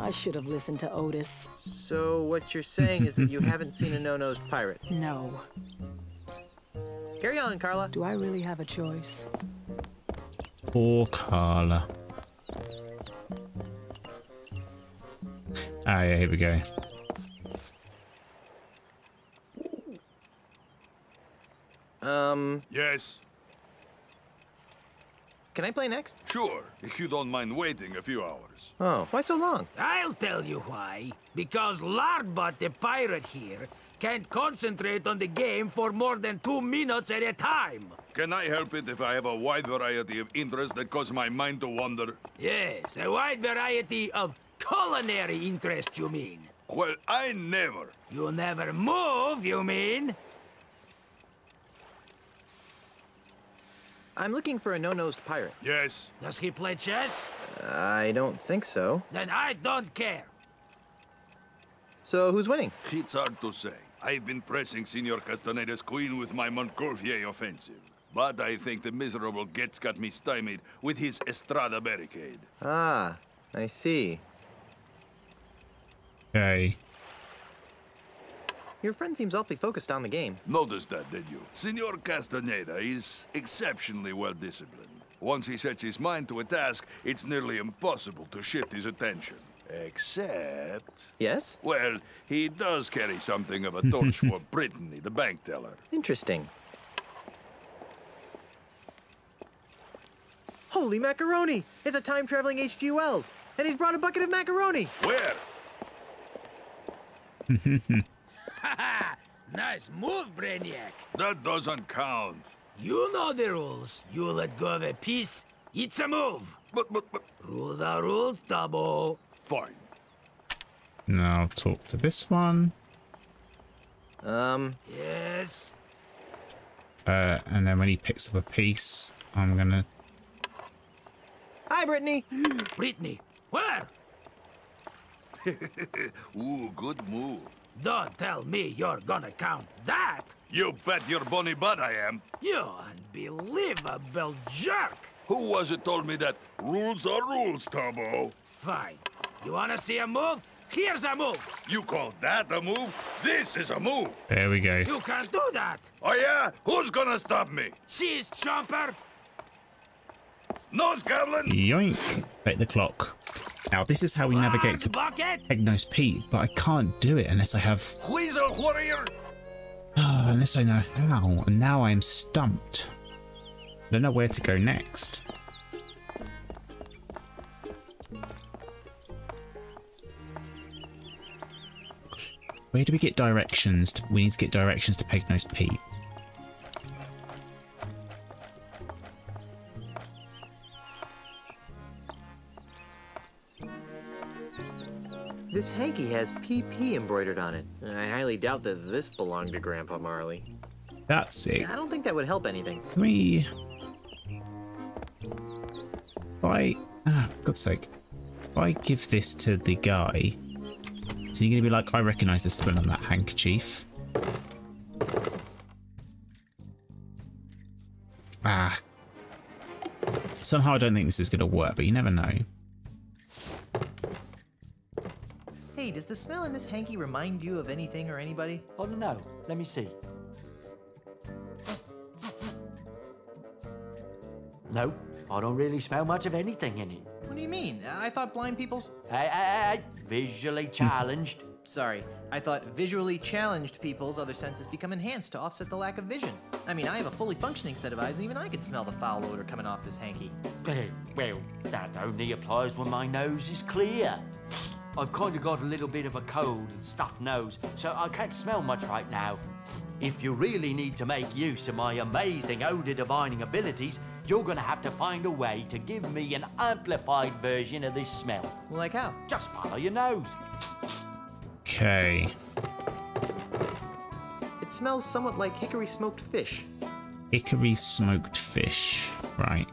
I should have listened to Otis. So what you're saying is that you haven't seen a no-nosed pirate? No. Carry on, Carla. Do I really have a choice? Poor Carla. Ah, yeah, here we go. Yes? Can I play next? Sure, if you don't mind waiting a few hours. Oh, why so long? I'll tell you why. Because Larbot the pirate here can't concentrate on the game for more than 2 minutes at a time. Can I help it if I have a wide variety of interests that cause my mind to wander? Yes, a wide variety of culinary interest, you mean? Well, I never. You never move, you mean? I'm looking for a no-nosed pirate. Yes. Does he play chess? I don't think so. Then I don't care. So who's winning? It's hard to say. I've been pressing Senor Castaneda's queen with my Montgolfier offensive. But I think the miserable Getz got me stymied with his Estrada barricade. Ah, I see. Okay. Your friend seems awfully focused on the game. Noticed that, did you? Senor Castaneda is exceptionally well-disciplined. Once he sets his mind to a task, it's nearly impossible to shift his attention. Except... Yes? Well, he does carry something of a torch for Brittany, the bank teller. Interesting. Holy macaroni! It's a time-traveling H.G. Wells, and he's brought a bucket of macaroni! Where? Nice move, Brainiac. That doesn't count. You know the rules. You let go of a piece, it's a move. But... Rules are rules, Tabo. Fine. Now I'll talk to this one. Yes. And then when he picks up a piece, I'm gonna... Hi, Brittany! Brittany, where? Ooh, good move. Don't tell me you're gonna count that. You bet your bonny butt I am. You unbelievable jerk. Who was it told me that rules are rules, Tabo? Fine. You wanna see a move? Here's a move. You call that a move? This is a move. There we go. You can't do that. Oh yeah? Who's gonna stop me? Cheese chomper. Nose goblin. Yoink. Take the clock. Now this is how we navigate to Peg-Nose Pete, but I can't do it unless I have... Weasel warrior. unless I know how, and now I am stumped. I don't know where to go next. Where do we get directions? We need to get directions to Peg-Nose Pete. This hanky has PP embroidered on it. I highly doubt that this belonged to Grandpa Marley. That's it. I don't think that would help anything. Can we... God's sake. If I give this to the guy, is he going to be like, I recognise the smell on that handkerchief? Somehow I don't think this is going to work, but you never know. Hey, does the smell in this hanky remind you of anything or anybody? Oh, no. Let me see. No, I don't really smell much of anything in it. What do you mean? I thought blind people's... Hey, visually challenged. Sorry, I thought visually challenged people's other senses become enhanced to offset the lack of vision. I mean, I have a fully functioning set of eyes, and even I can smell the foul odor coming off this hanky. Well, that only applies when my nose is clear. I've kind of got a little bit of a cold and stuffed nose, so I can't smell much right now. If you really need to make use of my amazing odor divining abilities, you're gonna have to find a way to give me an amplified version of this smell. Like how? Just follow your nose. Okay. It smells somewhat like hickory smoked fish. Hickory smoked fish. Right.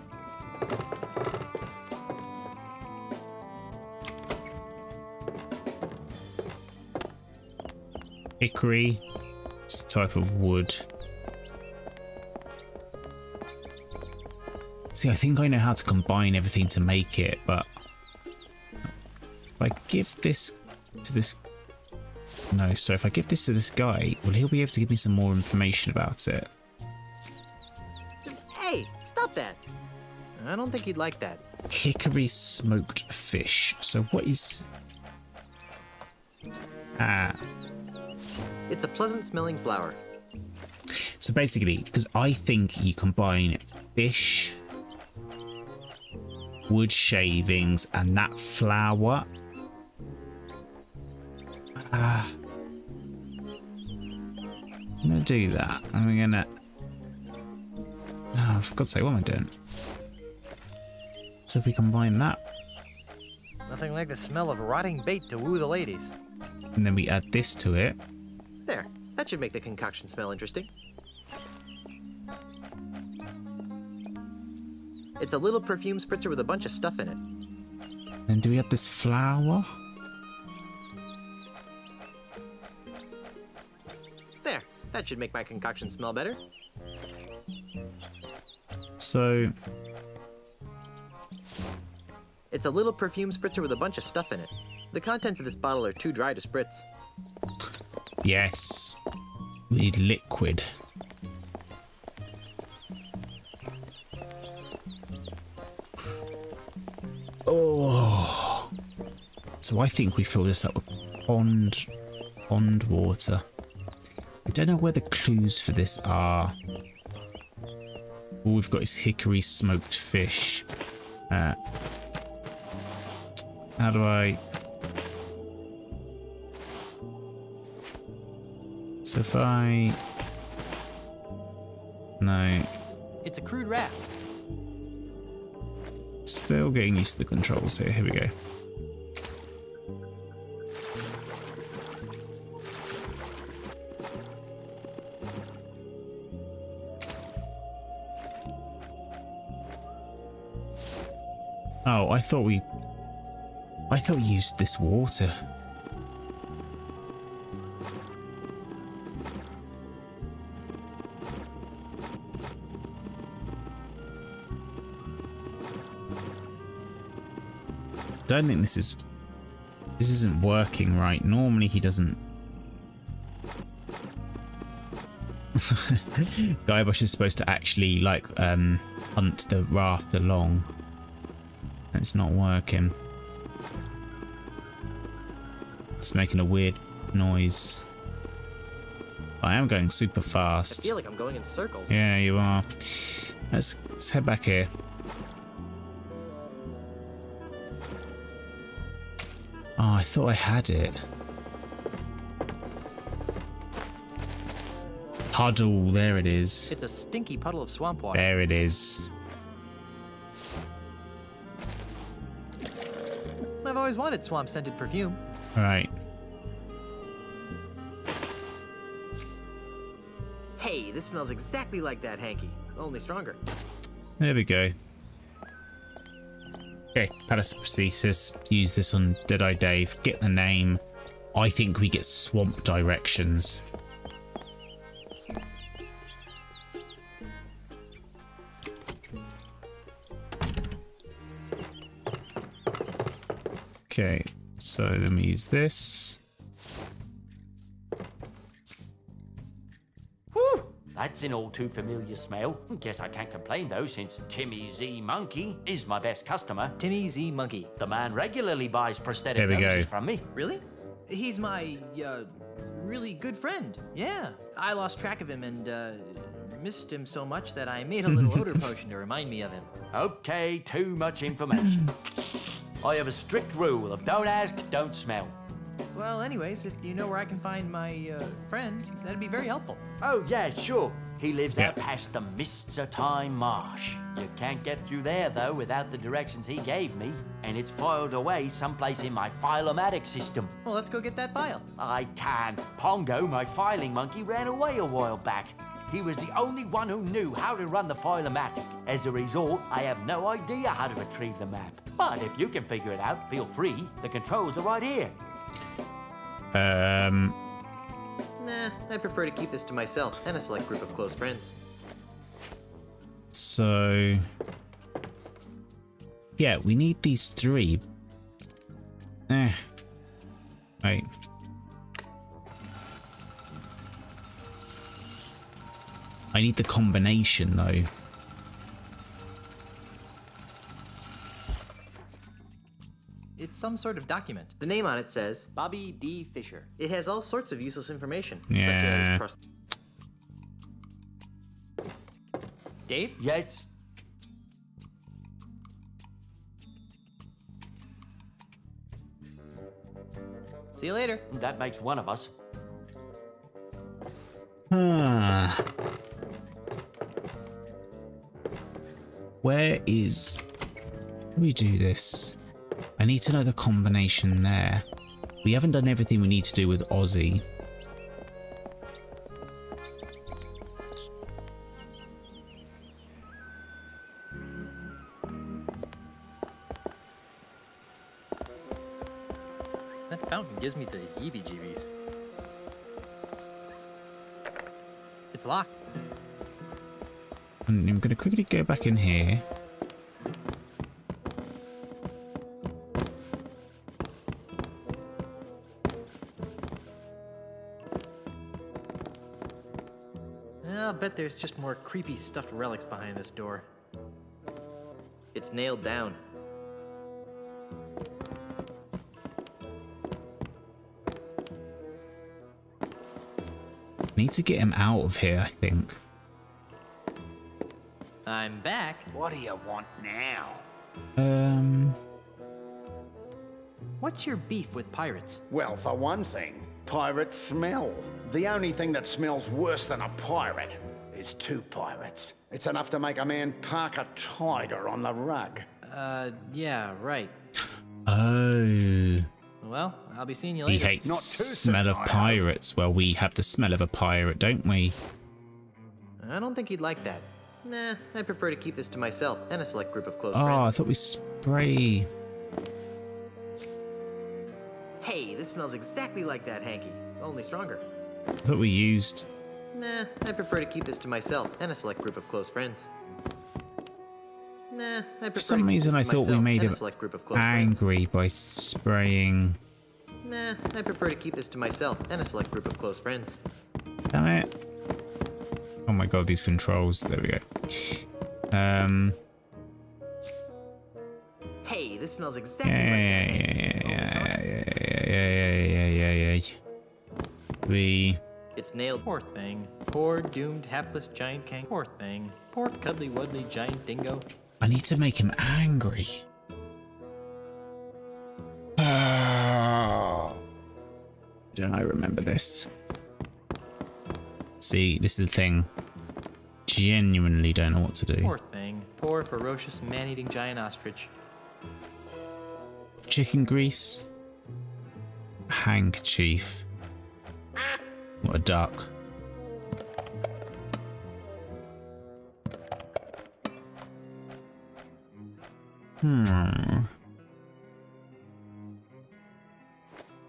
Hickory. It's a type of wood. See, I think I know how to combine everything to make it, but if I give this to this... No, so if I give this to this guy, will he be able to give me some more information about it? Hey, stop that! I don't think he'd like that. Hickory smoked fish. So what is... It's a pleasant smelling flower. So basically, because I think you combine fish, wood shavings, and that flour. I'm gonna do that. I'm gonna. Oh, for God's sake, what am I doing? So if we combine that, Nothing like the smell of rotting bait to woo the ladies. and then we add this to it, There, that should make the concoction smell interesting. It's a little perfume spritzer with a bunch of stuff in it. then do we add this flour? There, that should make my concoction smell better. So It's a little perfume spritzer with a bunch of stuff in it. The contents of this bottle are too dry to spritz. yes, we need liquid. Oh, so I think we fill this up with pond water. I don't know where the clues for this are. All we've got is hickory smoked fish. How do I? So if I... No. It's a crude raft. Still getting used to the controls here. Here we go. Oh, I thought we used this water. Don't think this isn't working right. Normally he doesn't. Guybrush is supposed to actually like hunt the raft along. It's not working. It's making a weird noise. I am going super fast. I feel like I'm going in circles. Yeah, you are. Let's head back here. Oh, I thought I had it. Puddle, there it is. It's a stinky puddle of swamp water. There it is. I've always wanted swamp-scented perfume. Right. Hey, this smells exactly like that hanky, only stronger. There we go. Okay, Palace of Prosthesis. Use this on Deadeye Dave. Get the name. I think we get swamp directions. Okay, so let me use this. Whew, that's an all too familiar smell. Guess I can't complain though, since Timmy Z Monkey is my best customer. Timmy Z Monkey. The man regularly buys prosthetic There we noses go. from me. Really? He's my, really good friend. Yeah. I lost track of him and, missed him so much that I made a little odor potion to remind me of him. Okay, too much information. I have a strict rule of don't ask, don't smell. Well, anyways, if you know where I can find my, friend, that'd be very helpful. Oh, yeah, sure. He lives out past the Mists of Time Marsh. You can't get through there, though, without the directions he gave me. And it's filed away someplace in my file-o-matic system. Well, let's go get that file. I can't. Pongo, my filing monkey, ran away a while back. He was the only one who knew how to run the file-o-matic. As a result, I have no idea how to retrieve the map. But if you can figure it out, feel free. The controls are right here. Nah, I prefer to keep this to myself and a select group of close friends. So yeah, we need these three. Right. I need the combination though. It's some sort of document. The name on it says Bobby D. Fisher. It has all sorts of useless information. Yeah. Such as Dave? Yes? See you later. That makes one of us. Where is... How do we do this? I need to know the combination there. We haven't done everything we need to do with Ozzy. That fountain gives me the heebie-jeebies. It's locked. And I'm going to quickly go back in here. I'll bet there's just more creepy stuffed relics behind this door. It's nailed down. Need to get him out of here, I think. I'm back. What do you want now? What's your beef with pirates? Well, for one thing, pirates smell. The only thing that smells worse than a pirate is two pirates. It's enough to make a man park a tiger on the rug. Yeah, right. Oh. Well, I'll be seeing you He later. hates the smell of pirates. Well, we have the smell of a pirate, don't we? I don't think he'd like that. Nah, I prefer to keep this to myself and a select group of close Oh, friends. I thought we spray. Hey, this smells exactly like that hanky, only stronger. I thought we used. Nah, I prefer to keep this to myself and a select group of close friends. Nah, I prefer For some reason, I thought we made him angry by spraying. Nah, I prefer to keep this to myself and a select group of close friends. Damn it. Oh my god, these controls. There we go. Hey, this smells exactly like that hanky. We. It's nailed. Poor thing. Poor doomed hapless giant king. Poor thing. Poor cuddly wuddly giant dingo. I need to make him angry. Don't I remember this? See, this is the thing. Genuinely don't know what to do. Poor thing. Poor ferocious man-eating giant ostrich. Chicken grease. Handkerchief. What a duck.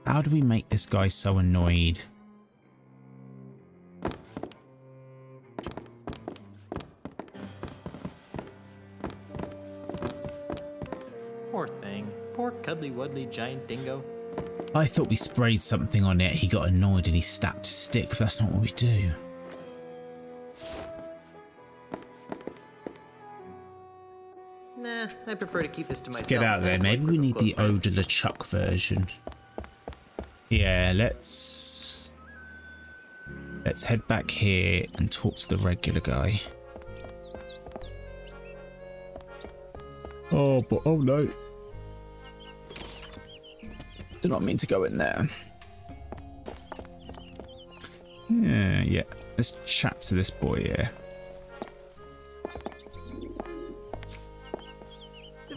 How do we make this guy so annoyed? Poor thing. Poor cuddly wuddly giant dingo. I thought we sprayed something on it. He got annoyed and he snapped his stick, but that's not what we do. Nah, I prefer to keep this to myself. Let's get out there. Maybe we need the Eau de la Chuck version. Yeah, let's head back here and talk to the regular guy. Oh, but oh no. Did not mean to go in there. Yeah. Let's chat to this boy here.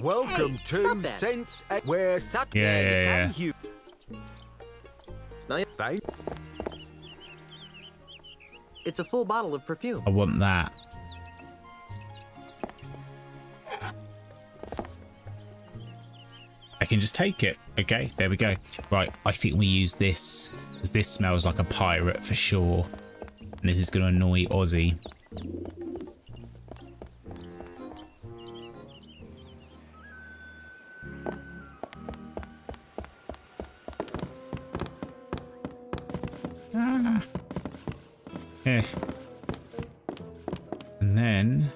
Welcome to Sense where such Yeah. Smell it? It's a full bottle of perfume. I want that. I can just take it. Okay, there we go. Right, I think we use this, because this smells like a pirate for sure. And this is going to annoy Ozzy. Yeah. And then...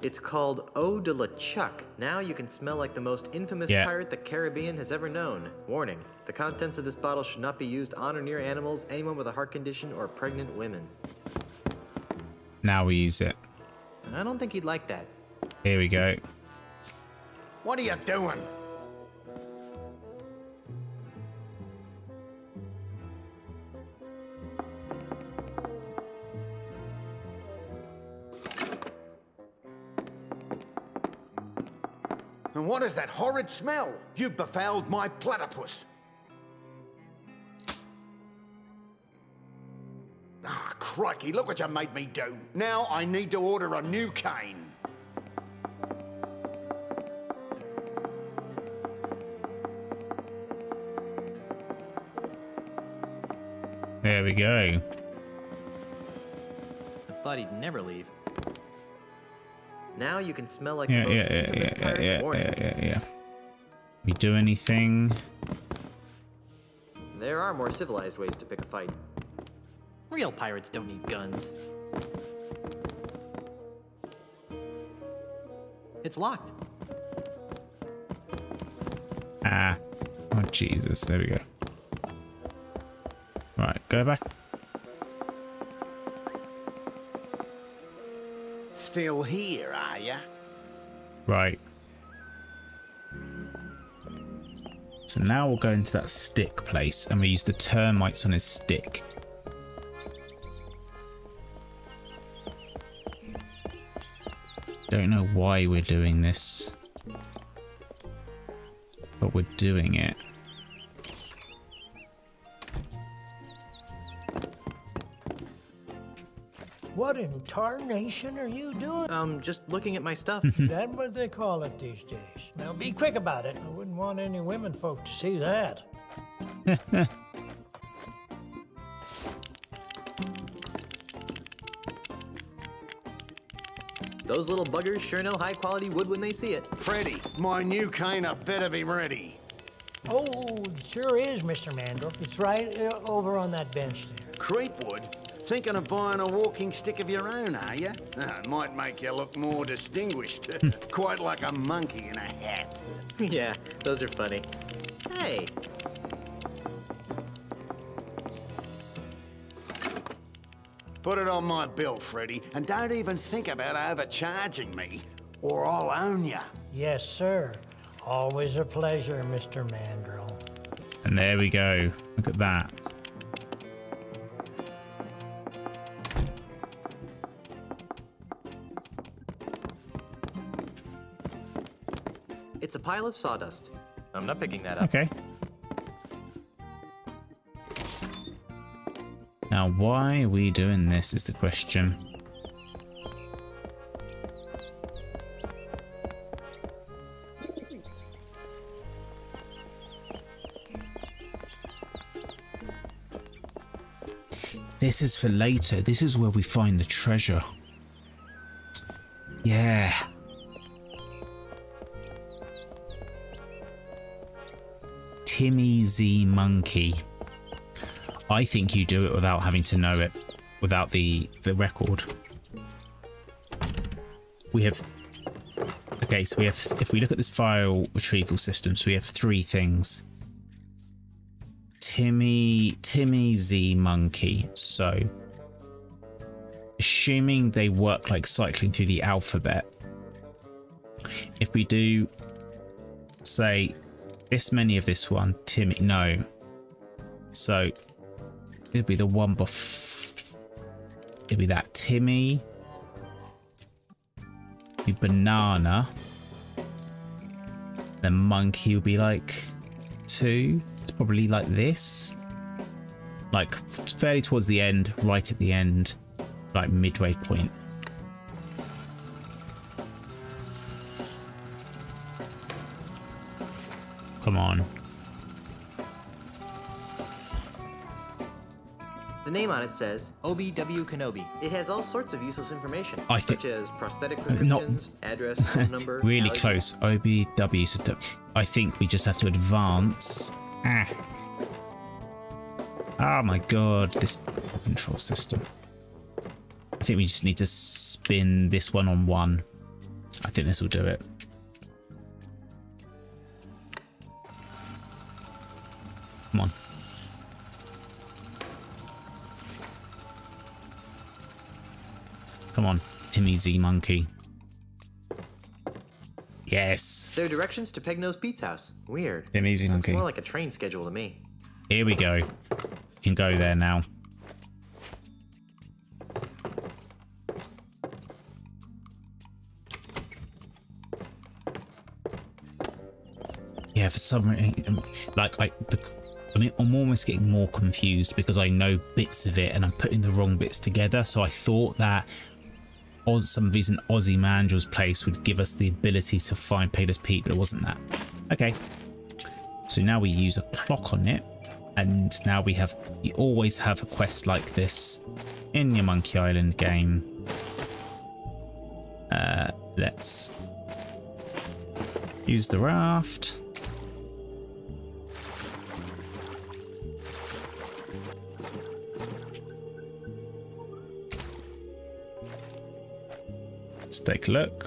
It's called Eau de la Chuck. Now you can smell like the most infamous pirate the Caribbean has ever known. Warning, the contents of this bottle should not be used on or near animals, anyone with a heart condition, or pregnant women. Now we use it. I don't think he'd like that. Here we go. What are you doing? And what is that horrid smell? You've befouled my platypus. Ah, crikey, look what you made me do. Now I need to order a new cane. There we go. I thought he'd never leave. Now you can smell like Yeah, the most yeah, infamous pirate in the morning. yeah. We do anything? There are more civilized ways to pick a fight. Real pirates don't need guns. It's locked. Ah. Oh, Jesus. There we go. Right, go back. Still here, are ya? Right. So now we'll go into that stick place and we use the termites on his stick. Don't know why we're doing this, but we're doing it. What in tarnation are you doing? Just looking at my stuff. That's what they call it these days. Now be quick about it. I wouldn't want any women folk to see that. Those little buggers sure know high quality wood when they see it. Freddy, my new cane had better be ready. Oh, it sure is, Mr. Mandel. It's right over on that bench there. Creepwood? Thinking of buying a walking stick of your own, are you? Might make you look more distinguished. Quite like a monkey in a hat. Yeah, those are funny. Hey. Put it on my bill, Freddy, and don't even think about overcharging me, or I'll own ya. Yes, sir. Always a pleasure, Mr. Mandrill. And there we go. Look at that. It's a pile of sawdust. I'm not picking that up. Okay. Now, why are we doing this is the question. This is for later. This is where we find the treasure. Yeah. Timmy Z Monkey. I think you do it without having to know it, without the record. We have... Okay, so we have... If we look at this file retrieval system, so we have three things. Timmy Z Monkey. So, assuming they work like cycling through the alphabet, if we do, say, this many of this one, Timmy, no. So, it'd be the one before. It'd be that Timmy. The banana. The monkey would be like 2. It's probably like this. Like fairly towards the end, right at the end, like midway point. Come on. The name on it says OBW Kenobi. It has all sorts of useless information, I think such as prosthetic prescriptions, address, phone number. Really value. close. OBW. So I think we just have to advance. Ah. Oh my god, this control system. I think we just need to spin this one on 1. I think this will do it. Come on. Come on, Timmy Z Monkey. Yes. They're directions to Pegnose Pete's house. Weird. Timmy Z Looks Monkey. more like a train schedule to me. Here we go. You can go there now. for some reason, like I mean, I'm almost getting more confused because I know bits of it and I'm putting the wrong bits together. So I thought that some reason Ozzy Mandel's place would give us the ability to find Palace Pete, but it wasn't that. Okay. So now we use a clock on it, and now you always have a quest like this in your Monkey Island game. Let's use the raft. Let's take a look.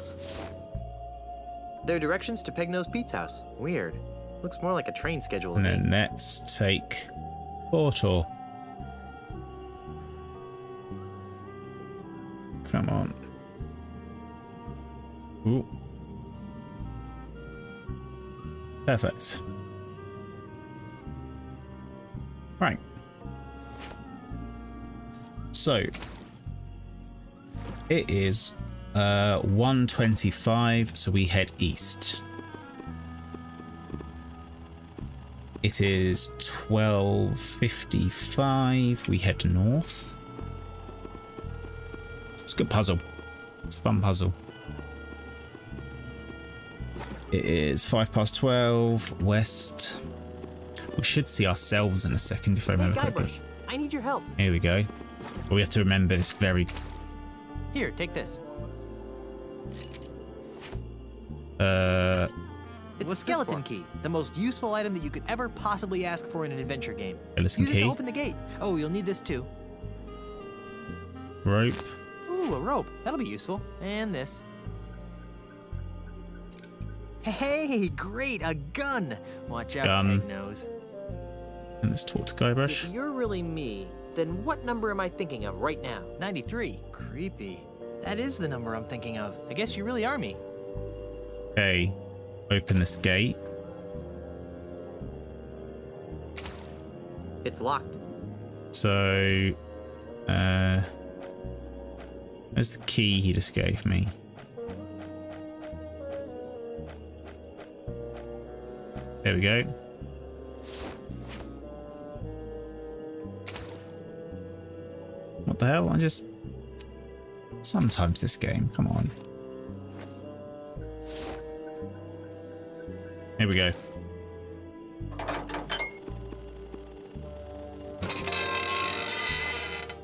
There are directions to Pegnose Pete's house. Weird. Looks more like a train schedule to And me. then let's take Portal. Come on. Ooh. Perfect. Right. So it is 1:25, so we head east. It is 12:55. We head north. It's a good puzzle. It's a fun puzzle. It is 12:05 west. We should see ourselves in a second if I remember correctly. I need your help. Here we go. But we have to remember this very. Here, take this. It's a skeleton key, the most useful item that you could ever possibly ask for in an adventure game. Skeleton Use it key. to open the gate. Oh, you'll need this too. Rope. Ooh, a rope. That'll be useful. And this. Hey, great, a gun. Watch out, Gun. Pegnose. And let's talk to Guybrush. If you're really me, then what number am I thinking of right now? 93. Creepy. That is the number I'm thinking of. I guess you really are me. Okay. Open this gate. It's locked. So, where's the key he just gave me? There we go. What the hell? Sometimes this game, come on. Here we go.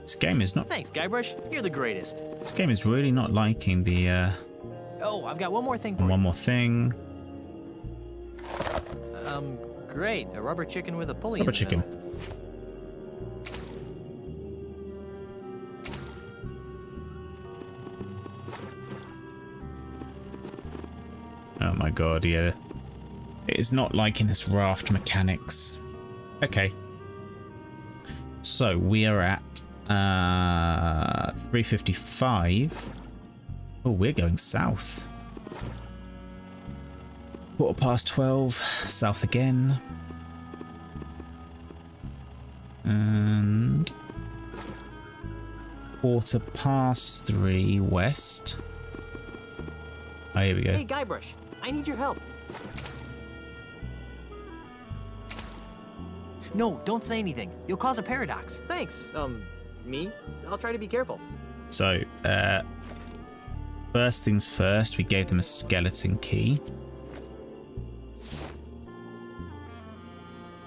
This game is not. Thanks, Guybrush. You're the greatest. This game is really not liking the. Oh, I've got one more thing for you. One more thing. Great. A rubber chicken with a pulley. Rubber in the chicken. middle. Oh my god, yeah. It is not liking this raft mechanics. Okay. So we are at 3:55. Oh, we're going south. 12:15, south again. And 3:15 west. Oh, here we go. Hey, Guybrush, I need your help. No, don't say anything. You'll cause a paradox. Thanks. Me? I'll try to be careful. So, first things first, we gave them a skeleton key.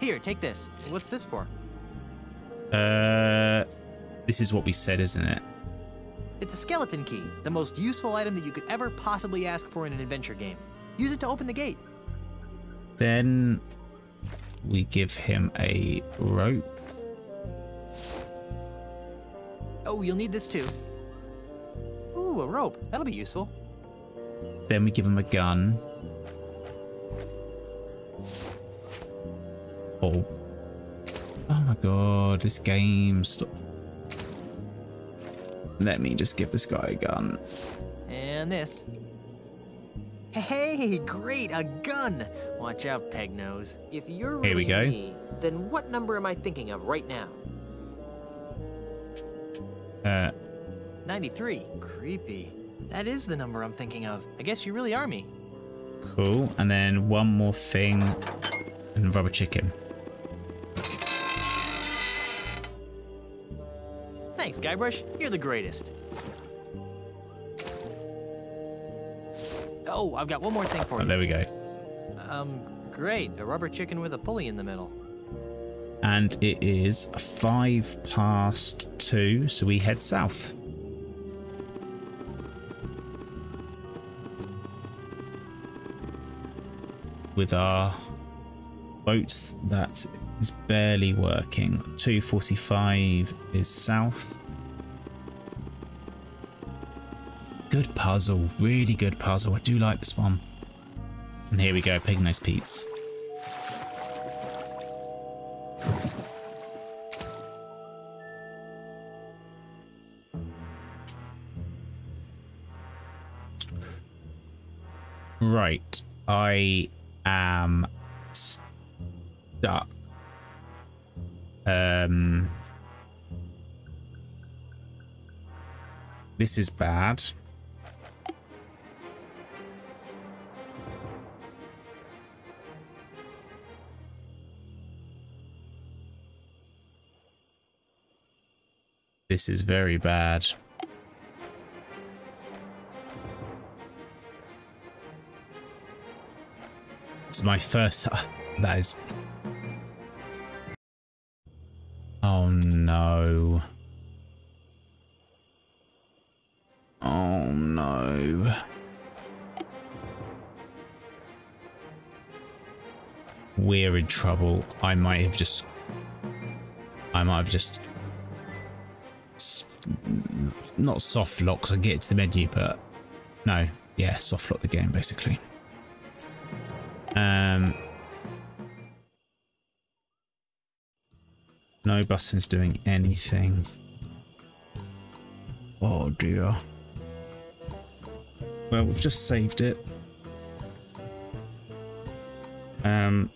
Here, take this. What's this for? This is what we said, isn't it? It's a skeleton key, the most useful item that you could ever possibly ask for in an adventure game. Use it to open the gate. Then we give him a rope. Oh, you'll need this too. Ooh, a rope. That'll be useful. Then we give him a gun. Oh. Oh my god, this game. Stop. Let me just give this guy a gun. And this. Hey, great, a gun. Watch out, Pegnose. If you're Here we really go. me, then what number am I thinking of right now? 93. Creepy. That is the number I'm thinking of. I guess you really are me. Cool. And then one more thing and rubber chicken. Thanks, Guybrush. You're the greatest. Oh, I've got one more thing for you. There we go. Great. A rubber chicken with a pulley in the middle. And it is 2:05, so we head south. With our boat that is barely working. 2:45 is south. Good puzzle, really good puzzle. I do like this one. And here we go, Pig Nose Pete's. Right, I am stuck. This is bad. This is very bad. It's my first. That is. Oh no. Oh no. We're in trouble. I might have just not soft lock, so I get to the menu, but no, yeah, soft lock the game basically. No buttons doing anything. Oh dear. Well, we've just saved it. I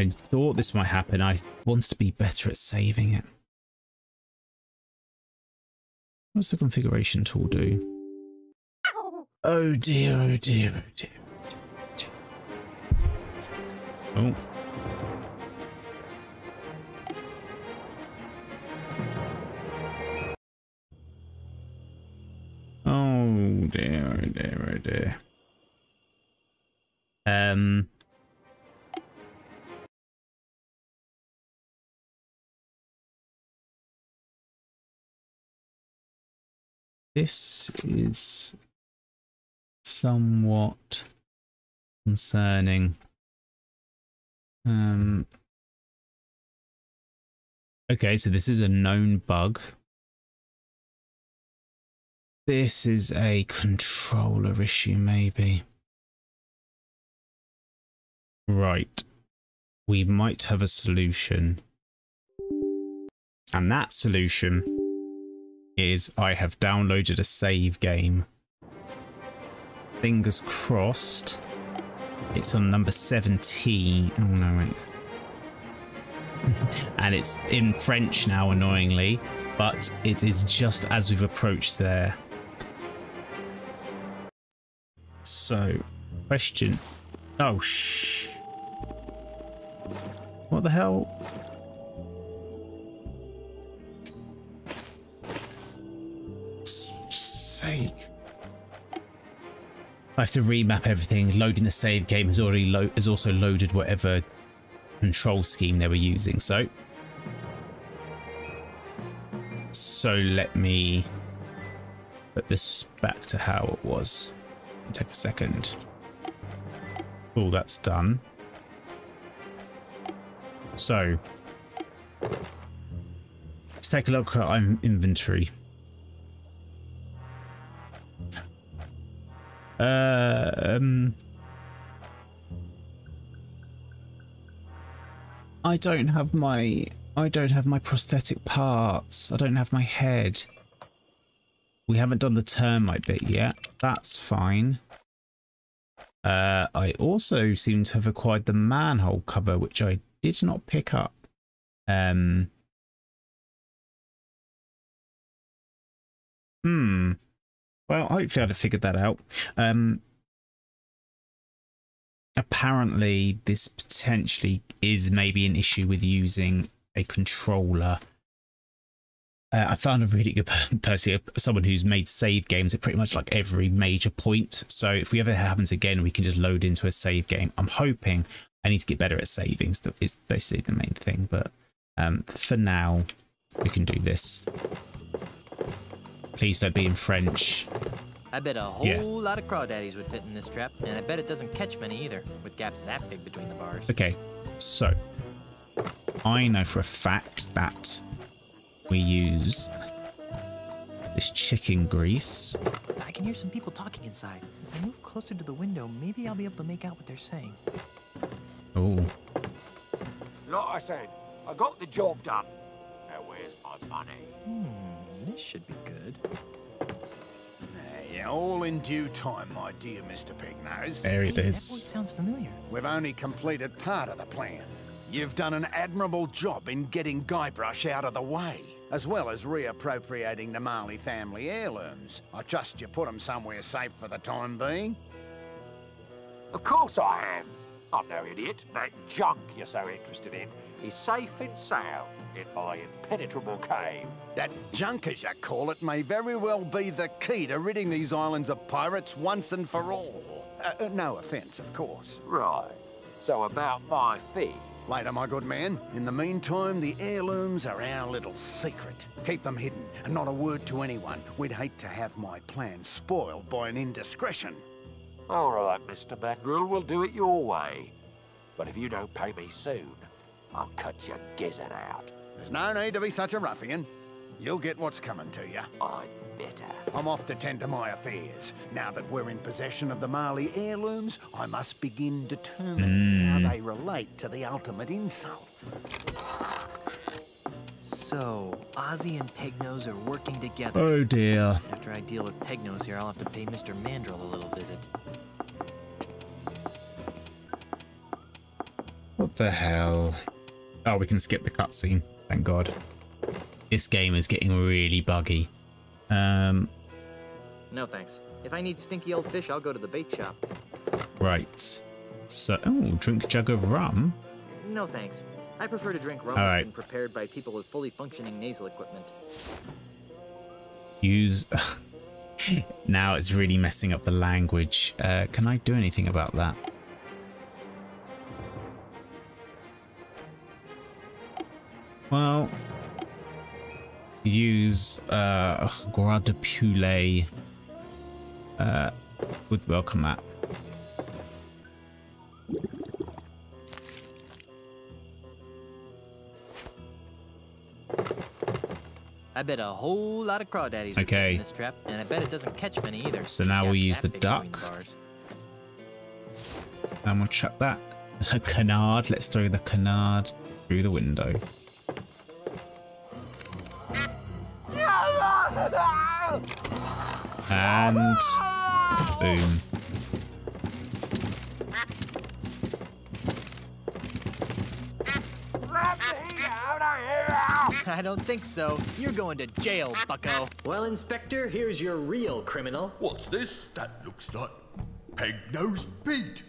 thought this might happen. I want to be better at saving it. What's the configuration tool do? Oh dear, oh dear, oh dear, oh dear. Oh. Oh dear, oh dear, oh dear. This is somewhat concerning. Okay, so this is a known bug. This is a controller issue, maybe. Right. We might have a solution. And that solution is I have downloaded a save game. Fingers crossed. It's on number 17. Oh no, wait. And it's in French now, annoyingly, but it is just as we've approached there. So, question. Oh, shh. What the hell? Sake. I have to remap everything. Loading the save game has also loaded whatever control scheme they were using. So let me put this back to how it was. Take a second. Oh, that's done. So let's take a look at our inventory. I don't have my prosthetic parts. I don't have my head. We haven't done the termite bit yet. That's fine. I also seem to have acquired the manhole cover, which I did not pick up. Well, hopefully I'd have figured that out. apparently this potentially is maybe an issue with using a controller. I found a really good person, someone who's made save games at pretty much like every major point. So if we ever happens again, we can just load into a save game. I'm hoping I need to get better at savings. That is basically the main thing. But for now, we can do this. Please don't be in French. I bet a whole lot of crawdaddies would fit in this trap, and I bet it doesn't catch many either, with gaps that big between the bars. Okay, so I know for a fact that we use this chicken grease. I can hear some people talking inside. If I move closer to the window, maybe I'll be able to make out what they're saying. Oh. Like I said, I got the job done. Now where's my money? This should be good. Yeah, all in due time, my dear Mr. Pignose. There it is. That voice sounds familiar. We've only completed part of the plan. You've done an admirable job in getting Guybrush out of the way, as well as reappropriating the Marley family heirlooms. I trust you put them somewhere safe for the time being? Of course I am. I'm no idiot. That junk you're so interested in is safe and sound in my impenetrable cave. That junk, as you call it, may very well be the key to ridding these islands of pirates once and for all. No offence, of course. Right. So about my fee. Later, my good man. In the meantime, the heirlooms are our little secret. Keep them hidden, and not a word to anyone. We'd hate to have my plan spoiled by an indiscretion. All right, Mr. Mandrill, we'll do it your way. But if you don't pay me soon, I'll cut your gizzard out. There's no need to be such a ruffian. You'll get what's coming to you. I'd better. I'm off to tend to my affairs. Now that we're in possession of the Marley heirlooms, I must begin determining how they relate to the ultimate insult. So, Ozzy and Pegnose are working together. Oh dear. After I deal with Pegnose here, I'll have to pay Mr. Mandrill a little visit. What the hell? Oh, we can skip the cutscene. Thank God. This game is getting really buggy. No thanks. If I need stinky old fish, I'll go to the bait shop. Right. So, oh, drink a jug of rum. No thanks. I prefer to drink rum that's been prepared by people with fully functioning nasal equipment. Use... Now it's really messing up the language. Can I do anything about that? Well... Use Gras de Poulet would welcome that. I bet a whole lot of crawdaddies would fit in this trap, and I bet it doesn't catch many either. So now we'll use the duck. And we'll chuck that. A canard. Let's throw the canard through the window. And boom. I don't think so. You're going to jail, bucko. Well, Inspector, here's your real criminal. What's this? That looks like Pegnose Beat.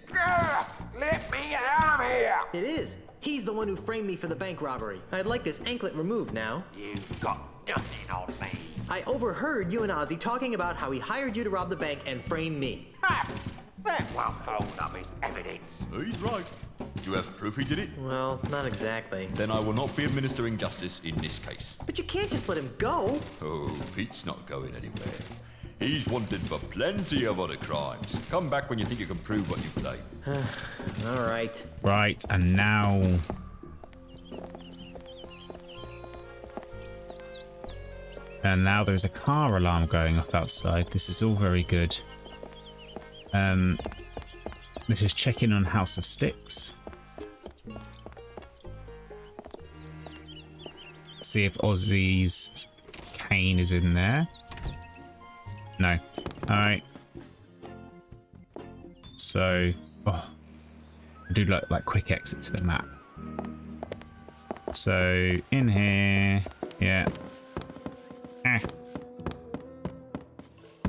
Let me out of here! It is. He's the one who framed me for the bank robbery. I'd like this anklet removed now. You've got nothing on me. I overheard you and Ozzy talking about how he hired you to rob the bank and frame me. That won't hold up as evidence. He's right. Do you have proof he did it? Well, not exactly. Then I will not be administering justice in this case. But you can't just let him go. Oh, Pete's not going anywhere. He's wanted for plenty of other crimes. Come back when you think you can prove what you claim. All right. Right, and now... And now there's a car alarm going off outside. This is all very good. Let's just check in on House of Sticks. See if Ozzy's cane is in there. No. Alright. So, I do like quick exit to the map. So, in here, yeah.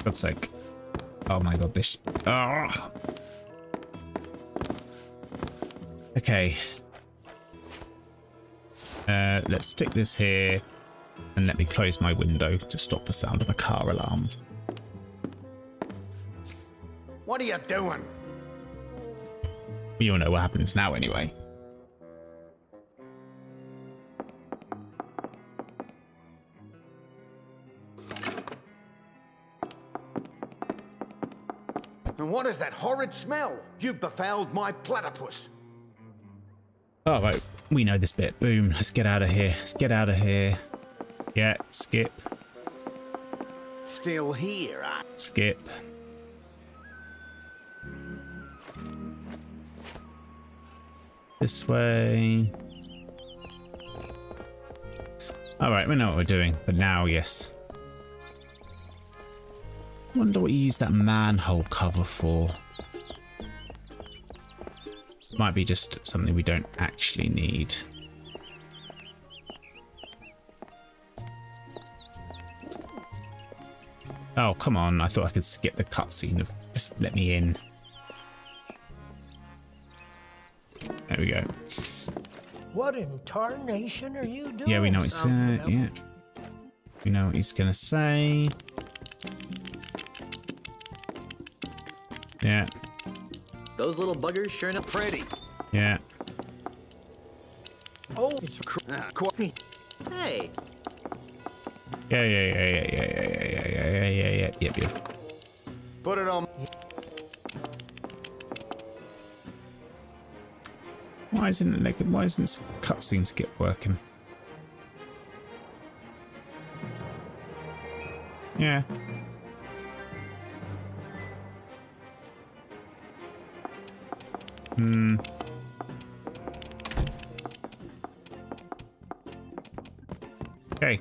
God's sake. Oh my god, this... Oh. Okay. Let's stick this here and let me close my window to stop the sound of a car alarm. What are you doing? We all know what happens now anyway. And what is that horrid smell? You've befouled my platypus. All right, we know this bit. Boom, let's get out of here. Let's get out of here. Yeah, skip. Still here, huh? Skip. This way. All right, we know what we're doing, but now, yes. Wonder what you use that manhole cover for. Might be just something we don't actually need. Oh, come on. I thought I could skip the cutscene of just let me in. There we go. What in tarnation are you doing? Yeah, we know what he's saying. Yeah. We know what he's going to say. Yeah. Those little buggers sure enough pretty. Yeah. Oh, it's Hey. Yeah. Yep. Put it on. Why isn't cutscene skip working? Yeah. Okay.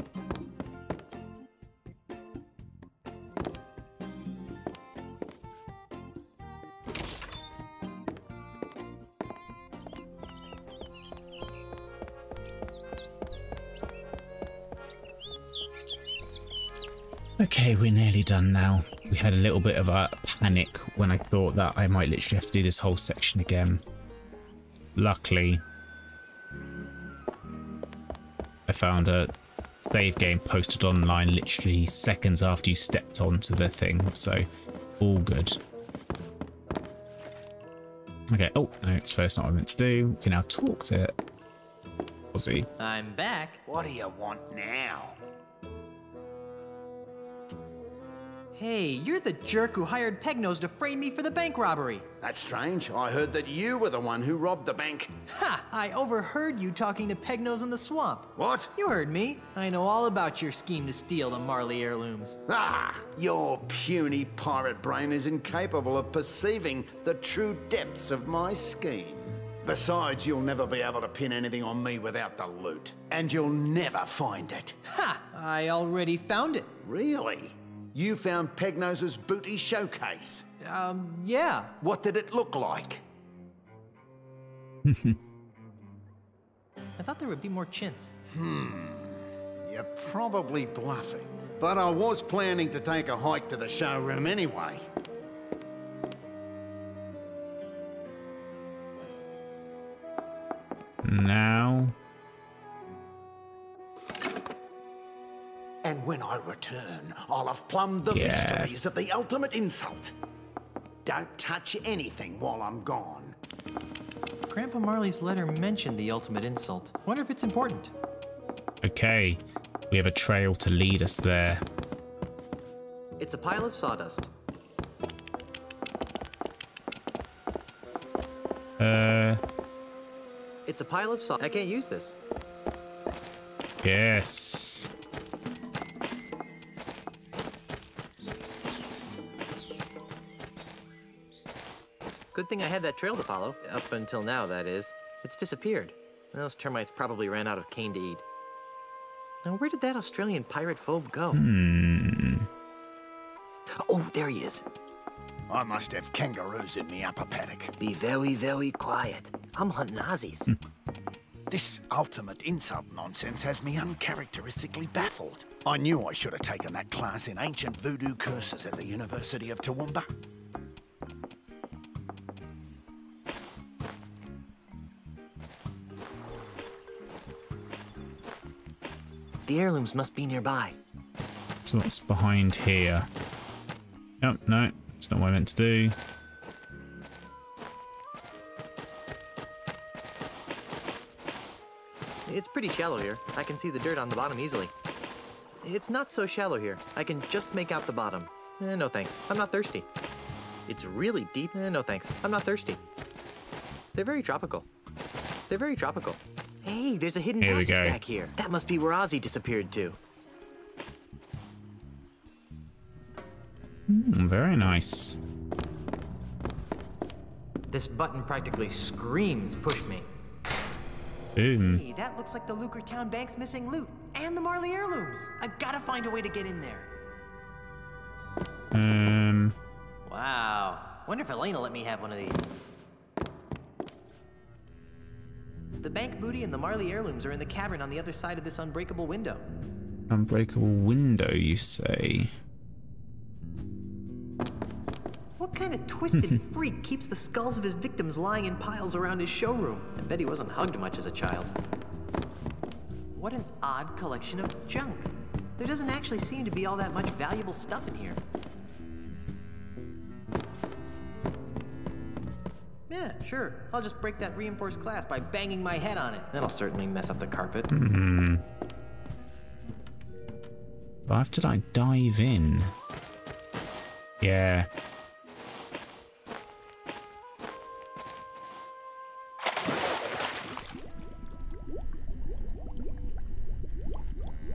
Okay, we're nearly done now. We had a little bit of a panic when I thought that I might literally have to do this whole section again. Luckily, I found a save game posted online literally seconds after you stepped onto the thing, so all good. Okay, oh, no, so that's not what I meant to do. We can now talk to Ozzy. I'm back. What do you want now? Hey, you're the jerk who hired Pegnose to frame me for the bank robbery. That's strange. I heard that you were the one who robbed the bank. Ha! I overheard you talking to Pegnose in the swamp. What? You heard me. I know all about your scheme to steal the Marley heirlooms. Ah! Your puny pirate brain is incapable of perceiving the true depths of my scheme. Besides, you'll never be able to pin anything on me without the loot. And you'll never find it. Ha! I already found it. Really? You found Pegnose's booty showcase? Yeah. What did it look like? I thought there would be more chintz. You're probably bluffing. But I was planning to take a hike to the showroom anyway. Now. And when I return, I'll have plumbed the mysteries of the ultimate insult. Don't touch anything while I'm gone. Grandpa Marley's letter mentioned the ultimate insult. Wonder if it's important. Okay, we have a trail to lead us there. It's a pile of sawdust. It's a pile of sawdust. I can't use this. Yes. Good thing I had that trail to follow. Up until now, that is. It's disappeared. Those termites probably ran out of cane to eat. Now, where did that Australian pirate phobe go? Oh, there he is. I must have kangaroos in me upper paddock. Be very, very quiet. I'm hunting Aussies. This ultimate insult nonsense has me uncharacteristically baffled. I knew I should have taken that class in ancient voodoo curses at the University of Toowoomba. The heirlooms must be nearby. So what's behind here? Oh, no, it's not what I meant to do. It's pretty shallow here. I can see the dirt on the bottom easily. It's not so shallow here. I can just make out the bottom. No thanks. I'm not thirsty. It's really deep. No thanks. I'm not thirsty. They're very tropical. They're very tropical. Hey, there's a hidden passage back here. That must be where Ozzy disappeared to. Very nice. This button practically screams push me. Boom. Hey, that looks like the Lucre Town Bank's missing loot. And the Marley heirlooms. I gotta find a way to get in there. Wow. Wonder if Elena let me have one of these. The bank booty and the Marley heirlooms are in the cavern on the other side of this unbreakable window. Unbreakable window, you say? What kind of twisted freak keeps the skulls of his victims lying in piles around his showroom? I bet he wasn't hugged much as a child. What an odd collection of junk. There doesn't actually seem to be all that much valuable stuff in here. Yeah, sure. I'll just break that reinforced glass by banging my head on it. That'll certainly mess up the carpet. But after I dive in... Yeah.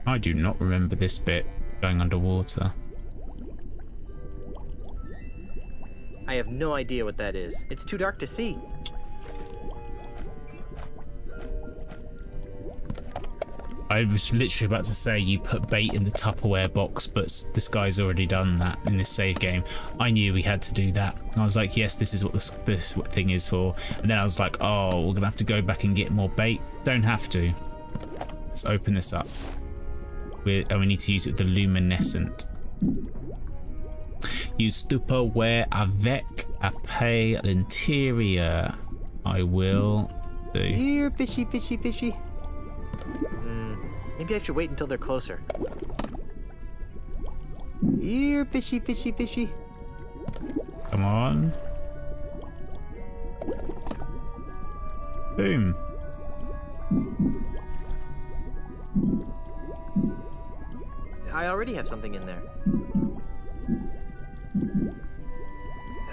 I do not remember this bit, going underwater. I have no idea what that is. It's too dark to see. I was literally about to say you put bait in the Tupperware box, but this guy's already done that in this save game. I knew we had to do that. I was like, yes, this is what this thing is for. And then I was like, oh, we're gonna have to go back and get more bait. Don't have to. Let's open this up. We need to use it with the luminescent. Use Tupperware avec à l'intérieur. I will do. Here, fishy, fishy, fishy. Maybe I should wait until they're closer. Here, fishy, fishy, fishy. Come on. Boom. I already have something in there.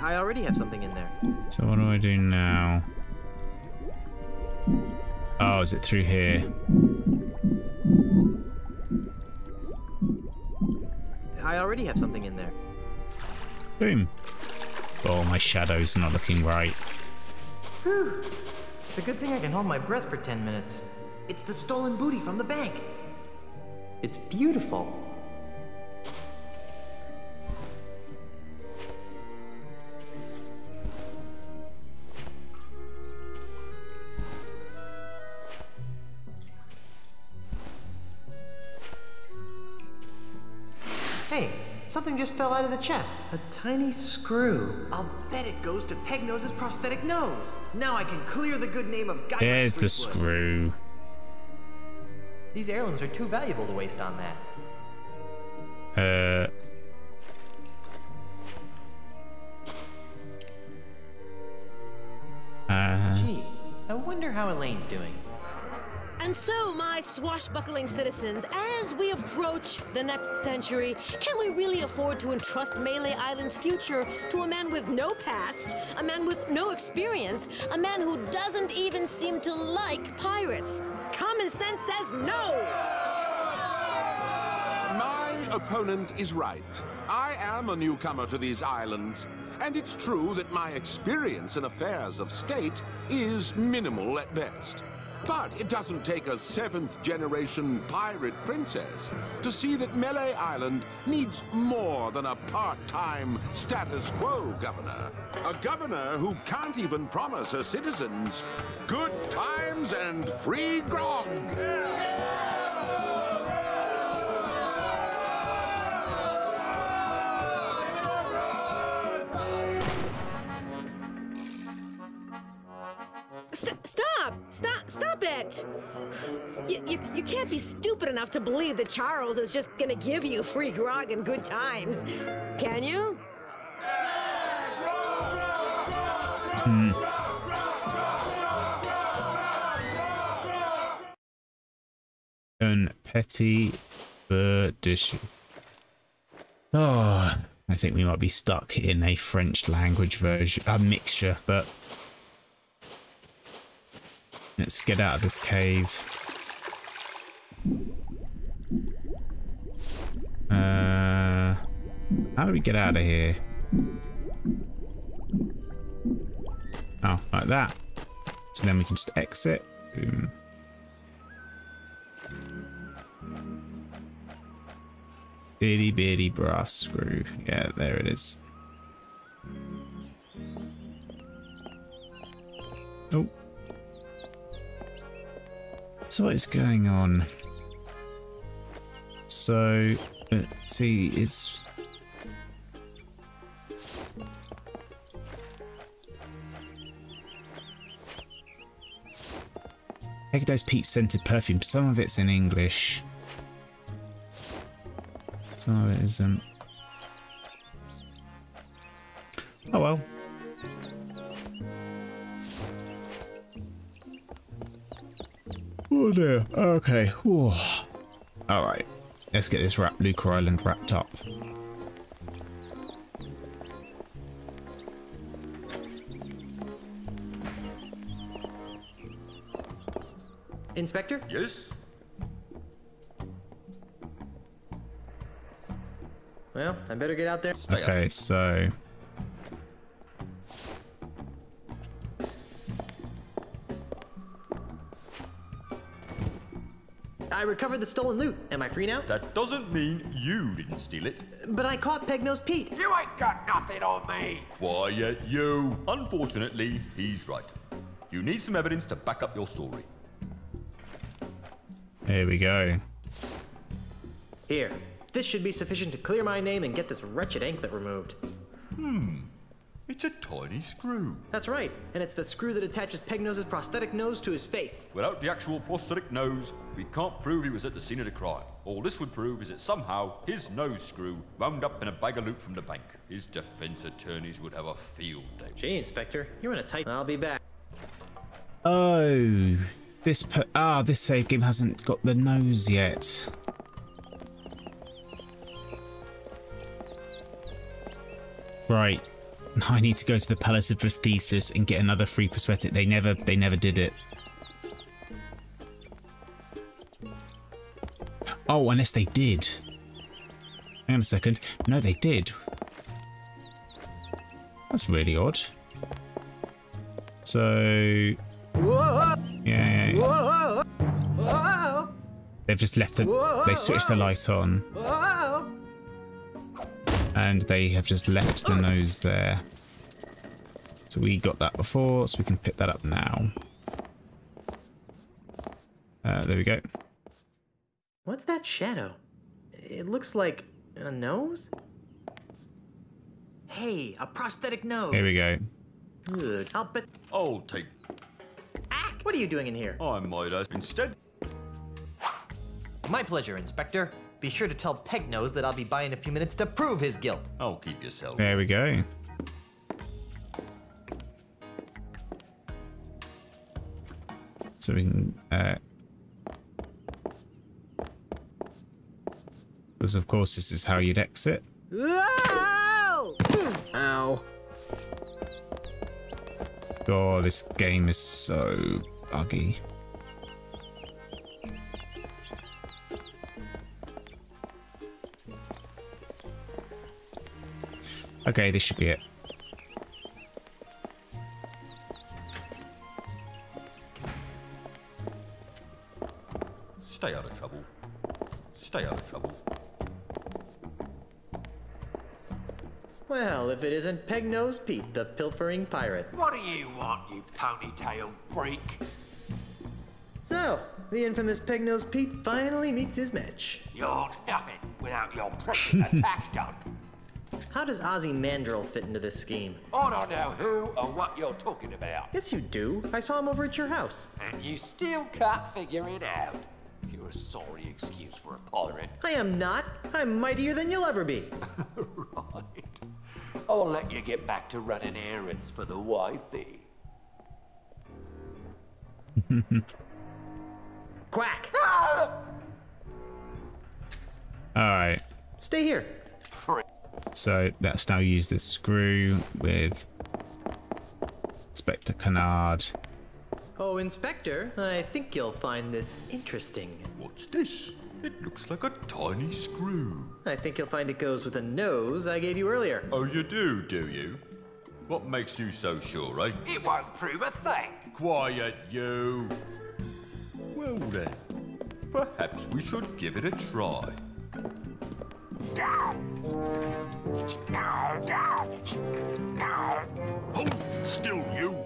I already have something in there. So what do I do now? Oh, is it through here? I already have something in there. Boom. Oh, my shadow's not looking right. Whew. It's a good thing I can hold my breath for 10 minutes. It's the stolen booty from the bank. It's beautiful. Hey, something just fell out of the chest. A tiny screw. I'll bet it goes to Pegnose's prosthetic nose. Now I can clear the good name of Guy. There's the screw. These heirlooms are too valuable to waste on that. Gee, I wonder how Elaine's doing. And so, my swashbuckling citizens, as we approach the next century, can we really afford to entrust Melee Island's future to a man with no past, a man with no experience, a man who doesn't even seem to like pirates? Common sense says no! My opponent is right. I am a newcomer to these islands, and it's true that my experience in affairs of state is minimal at best. But it doesn't take a 7th-generation pirate princess to see that Melee Island needs more than a part-time status quo governor. A governor who can't even promise her citizens good times and free grog. Stop it! You can't be stupid enough to believe that Charles is just gonna give you free grog and good times, can you? Un petit peu déçu. Oh, I think we might be stuck in a French language version, a mixture, but let's get out of this cave. How do we get out of here? Oh, like that. So then we can just exit. Boom. Bitty bitty brass screw. Yeah, there it is. Oh. So what is going on? So let's see, is Hegedow's peat scented perfume. Some of it's in English. Some of it isn't. Oh well. Oh dear. Okay. Alright. Let's get this Lucre Island wrapped up. Inspector? Yes? Well, I better get out there. Okay, so I recovered the stolen loot. Am I free now? That doesn't mean you didn't steal it. But I caught Peg-Nosed Pete. You ain't got nothing on me. Quiet, you. Unfortunately, he's right. You need some evidence to back up your story. here we go. Here. This should be sufficient to clear my name and get this wretched anklet removed. It's a tiny screw. That's right, and it's the screw that attaches Peg-Nose's prosthetic nose to his face. Without the actual prosthetic nose, we can't prove he was at the scene of the crime. All this would prove is that somehow his nose screw wound up in a bag of loot from the bank. His defense attorneys would have a field day. Gee, Inspector, you're in a tight... I'll be back. Oh, this save game hasn't got the nose yet. Right. I need to go to the Palace of Prosthesis and get another free prosthetic. They never did it. Oh, unless they did. Hang on a second. No, they did. That's really odd. So... Yeah. They've just left the... They switched the light on. And they have just left the nose there. So we got that before, so we can pick that up now. There we go. What's that shadow? It looks like a nose? Hey, a prosthetic nose. Here we go. Good. I'll bet... I'll take... What are you doing in here? I might ask instead. My pleasure, Inspector. Be sure to tell Peg-Nose that I'll be by in a few minutes to prove his guilt. I'll keep yourself. There we go. So we can... because of course this is how you'd exit. Ow! Ow. God, this game is so buggy. Okay, this should be it. Stay out of trouble. Stay out of trouble. Well, if it isn't Peg-Nose Pete, the pilfering pirate. What do you want, you ponytail freak? So, the infamous Peg-Nose Pete finally meets his match. You're nothing without your precious attack done. How does Ozymandial fit into this scheme? I don't know who or what you're talking about. Yes, you do. I saw him over at your house. And you still can't figure it out. You're a sorry excuse for a pirate. I am not. I'm mightier than you'll ever be. Right. I'll let you get back to running errands for the wifey. Quack! Alright. Stay here. So let's now use this screw with Inspector Canard. Oh, Inspector, I think you'll find this interesting. What's this? It looks like a tiny screw. I think you'll find it goes with the nose I gave you earlier. Oh, you do you? What makes you so sure, eh? It won't prove a thing. Quiet, you. Well then, perhaps we should give it a try. Hold still, you.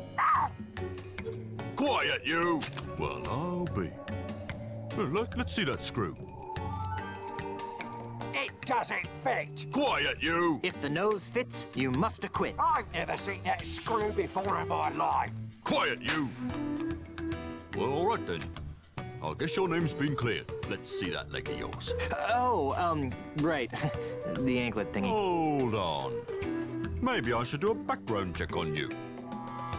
Quiet, you. Well, I'll be. Well, let's see that screw. It doesn't fit. Quiet, you. If the nose fits, you must acquit. I've never seen that screw before in my life. Quiet, you. Well, all right then. I guess your name's been cleared. Let's see that leg of yours. Right. The anklet thingy. Hold on. Maybe I should do a background check on you.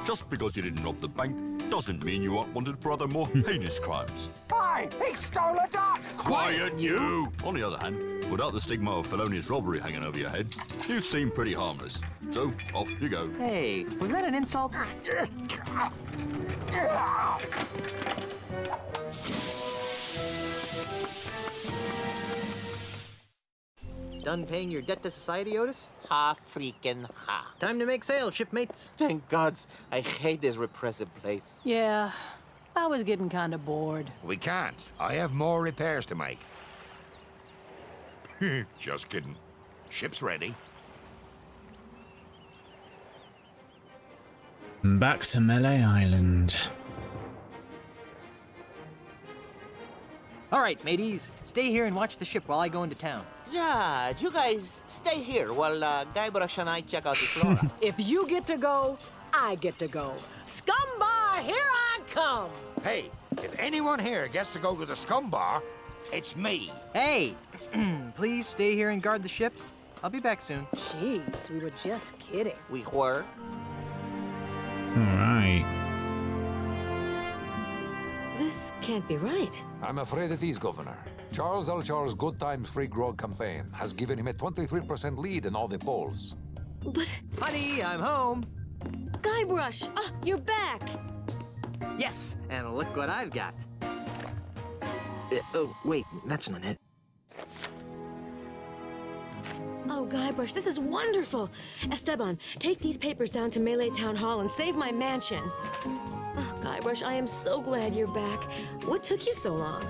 Just because you didn't rob the bank doesn't mean you aren't wanted for other more heinous crimes. Hey, he stole a duck! Quiet, you! On the other hand, without the stigma of felonious robbery hanging over your head, you seem pretty harmless. So, off you go. Hey, was that an insult? Done paying your debt to society, Otis? Ha freaking ha. Time to make sales, shipmates. Thank gods, I hate this repressive place. Yeah, I was getting kind of bored. We can't. I have more repairs to make. Just kidding. Ship's ready. Back to Melee Island. All right, mateys. Stay here and watch the ship while I go into town. Yeah, you guys stay here while Guybrush and I check out the flora. If you get to go, I get to go. Scum Bar, here I come! Hey, if anyone here gets to go to the scum bar, it's me. Hey, please stay here and guard the ship. I'll be back soon. Jeez, we were just kidding. We were. Alright. This can't be right. I'm afraid it is, Governor. Charles Elchar's Good Times Free Grog campaign has given him a 23% lead in all the polls. But... Honey, I'm home. Guybrush! Ah, you're back! Yes, and look what I've got. Oh, wait, that's not it. Oh, Guybrush, this is wonderful! Esteban, take these papers down to Melee Town Hall and save my mansion. Oh, Guybrush, I am so glad you're back. What took you so long?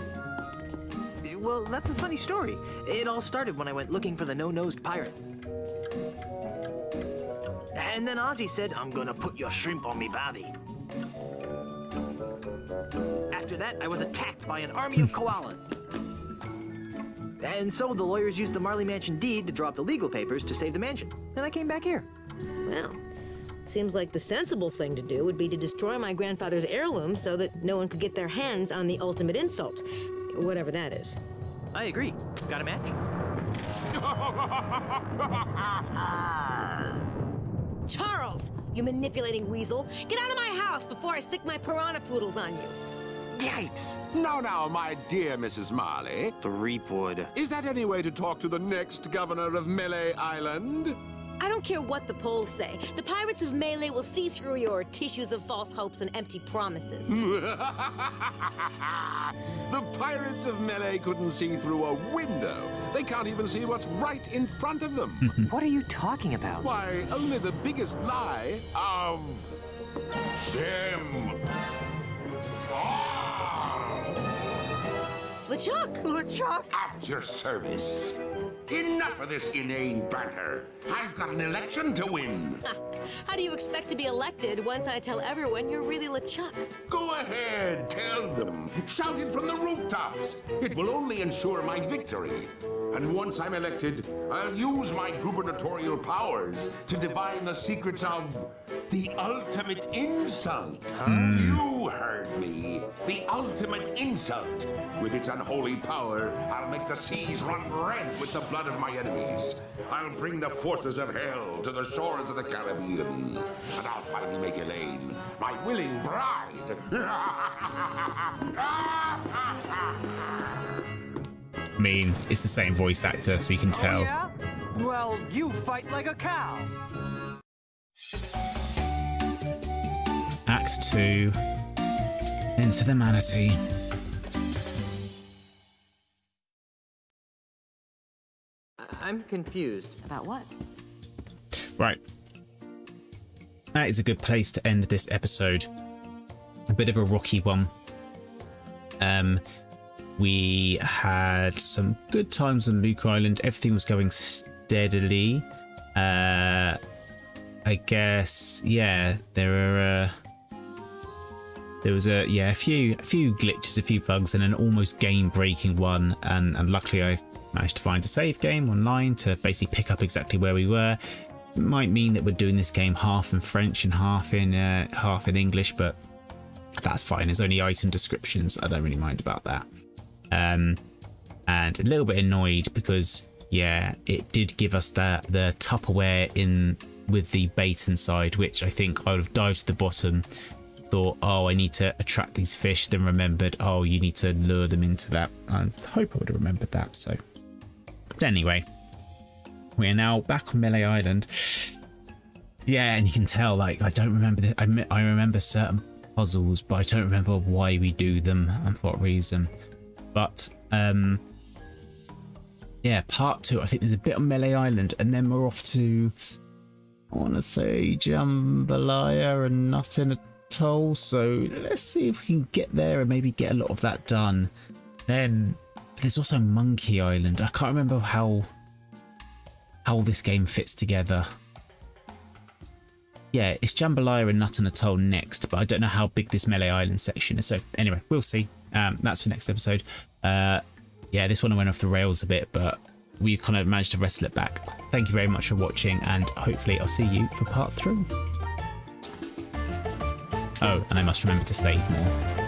Well, that's a funny story. It all started when I went looking for the no-nosed pirate. And then Ozzy said, I'm gonna put your shrimp on me bobby. After that, I was attacked by an army of koalas. And so the lawyers used the Marley Mansion deed to draw up the legal papers to save the mansion. And I came back here. Well, seems like the sensible thing to do would be to destroy my grandfather's heirloom so that no one could get their hands on the ultimate insult. Whatever that is. I agree. Got a match? Charles, you manipulating weasel. Get out of my house before I stick my piranha poodles on you. Yipes! Now, my dear Mrs. Marley. The Reapwood. Is that any way to talk to the next governor of Melee Island? I don't care what the polls say. The pirates of Melee will see through your tissues of false hopes and empty promises. The pirates of Melee couldn't see through a window. They can't even see what's right in front of them. What are you talking about? Why, only the biggest lie of them. LeChuck! LeChuck! At your service. Enough of this inane banter. I've got an election to win. How do you expect to be elected once I tell everyone you're really LeChuck? Go ahead, tell them. Shout it from the rooftops. It will only ensure my victory. And once I'm elected, I'll use my gubernatorial powers to divine the secrets of the ultimate insult. You heard me. The ultimate insult. With its unholy power, I'll make the seas run red with the blood of my enemies. I'll bring the forces of hell to the shores of the Caribbean. And I'll finally make Elaine my willing bride. I mean, it's the same voice actor, so you can tell. Oh, yeah? Well, you fight like a cow. Act 2. Into the Manatee. I'm confused. About what? Right. That is a good place to end this episode. A bit of a rocky one. We had some good times on Lucre Island. Everything was going steadily. I guess, yeah, there was a few glitches, a few bugs, and an almost game-breaking one. And luckily, I managed to find a save game online to basically pick up exactly where we were. It might mean that we're doing this game half in French and half in English, but that's fine. There's only item descriptions. I don't really mind about that. And a little bit annoyed because, yeah, it did give us the Tupperware in with the bait inside, which I think I would have dived to the bottom, thought, oh, I need to attract these fish, then remembered, oh, you need to lure them into that. I hope I would have remembered that. So, but anyway, we are now back on Melee Island. Yeah, and you can tell, like, I don't remember this. I remember certain puzzles, but I don't remember why we do them and for what reason. But yeah, part 2, I think there's a bit on Melee Island, and then we're off to, I want to say, Jambalaya and Nothing Atoll. So let's see if we can get there and maybe get a lot of that done. Then there's also Monkey Island. I can't remember how this game fits together. Yeah, it's Jambalaya and Nothing Atoll next, but I don't know how big this Melee Island section is. So anyway, we'll see. That's for next episode. Yeah, this one went off the rails a bit, but we kind of managed to wrestle it back. Thank you very much for watching, and hopefully I'll see you for part 3. Oh, and I must remember to save more.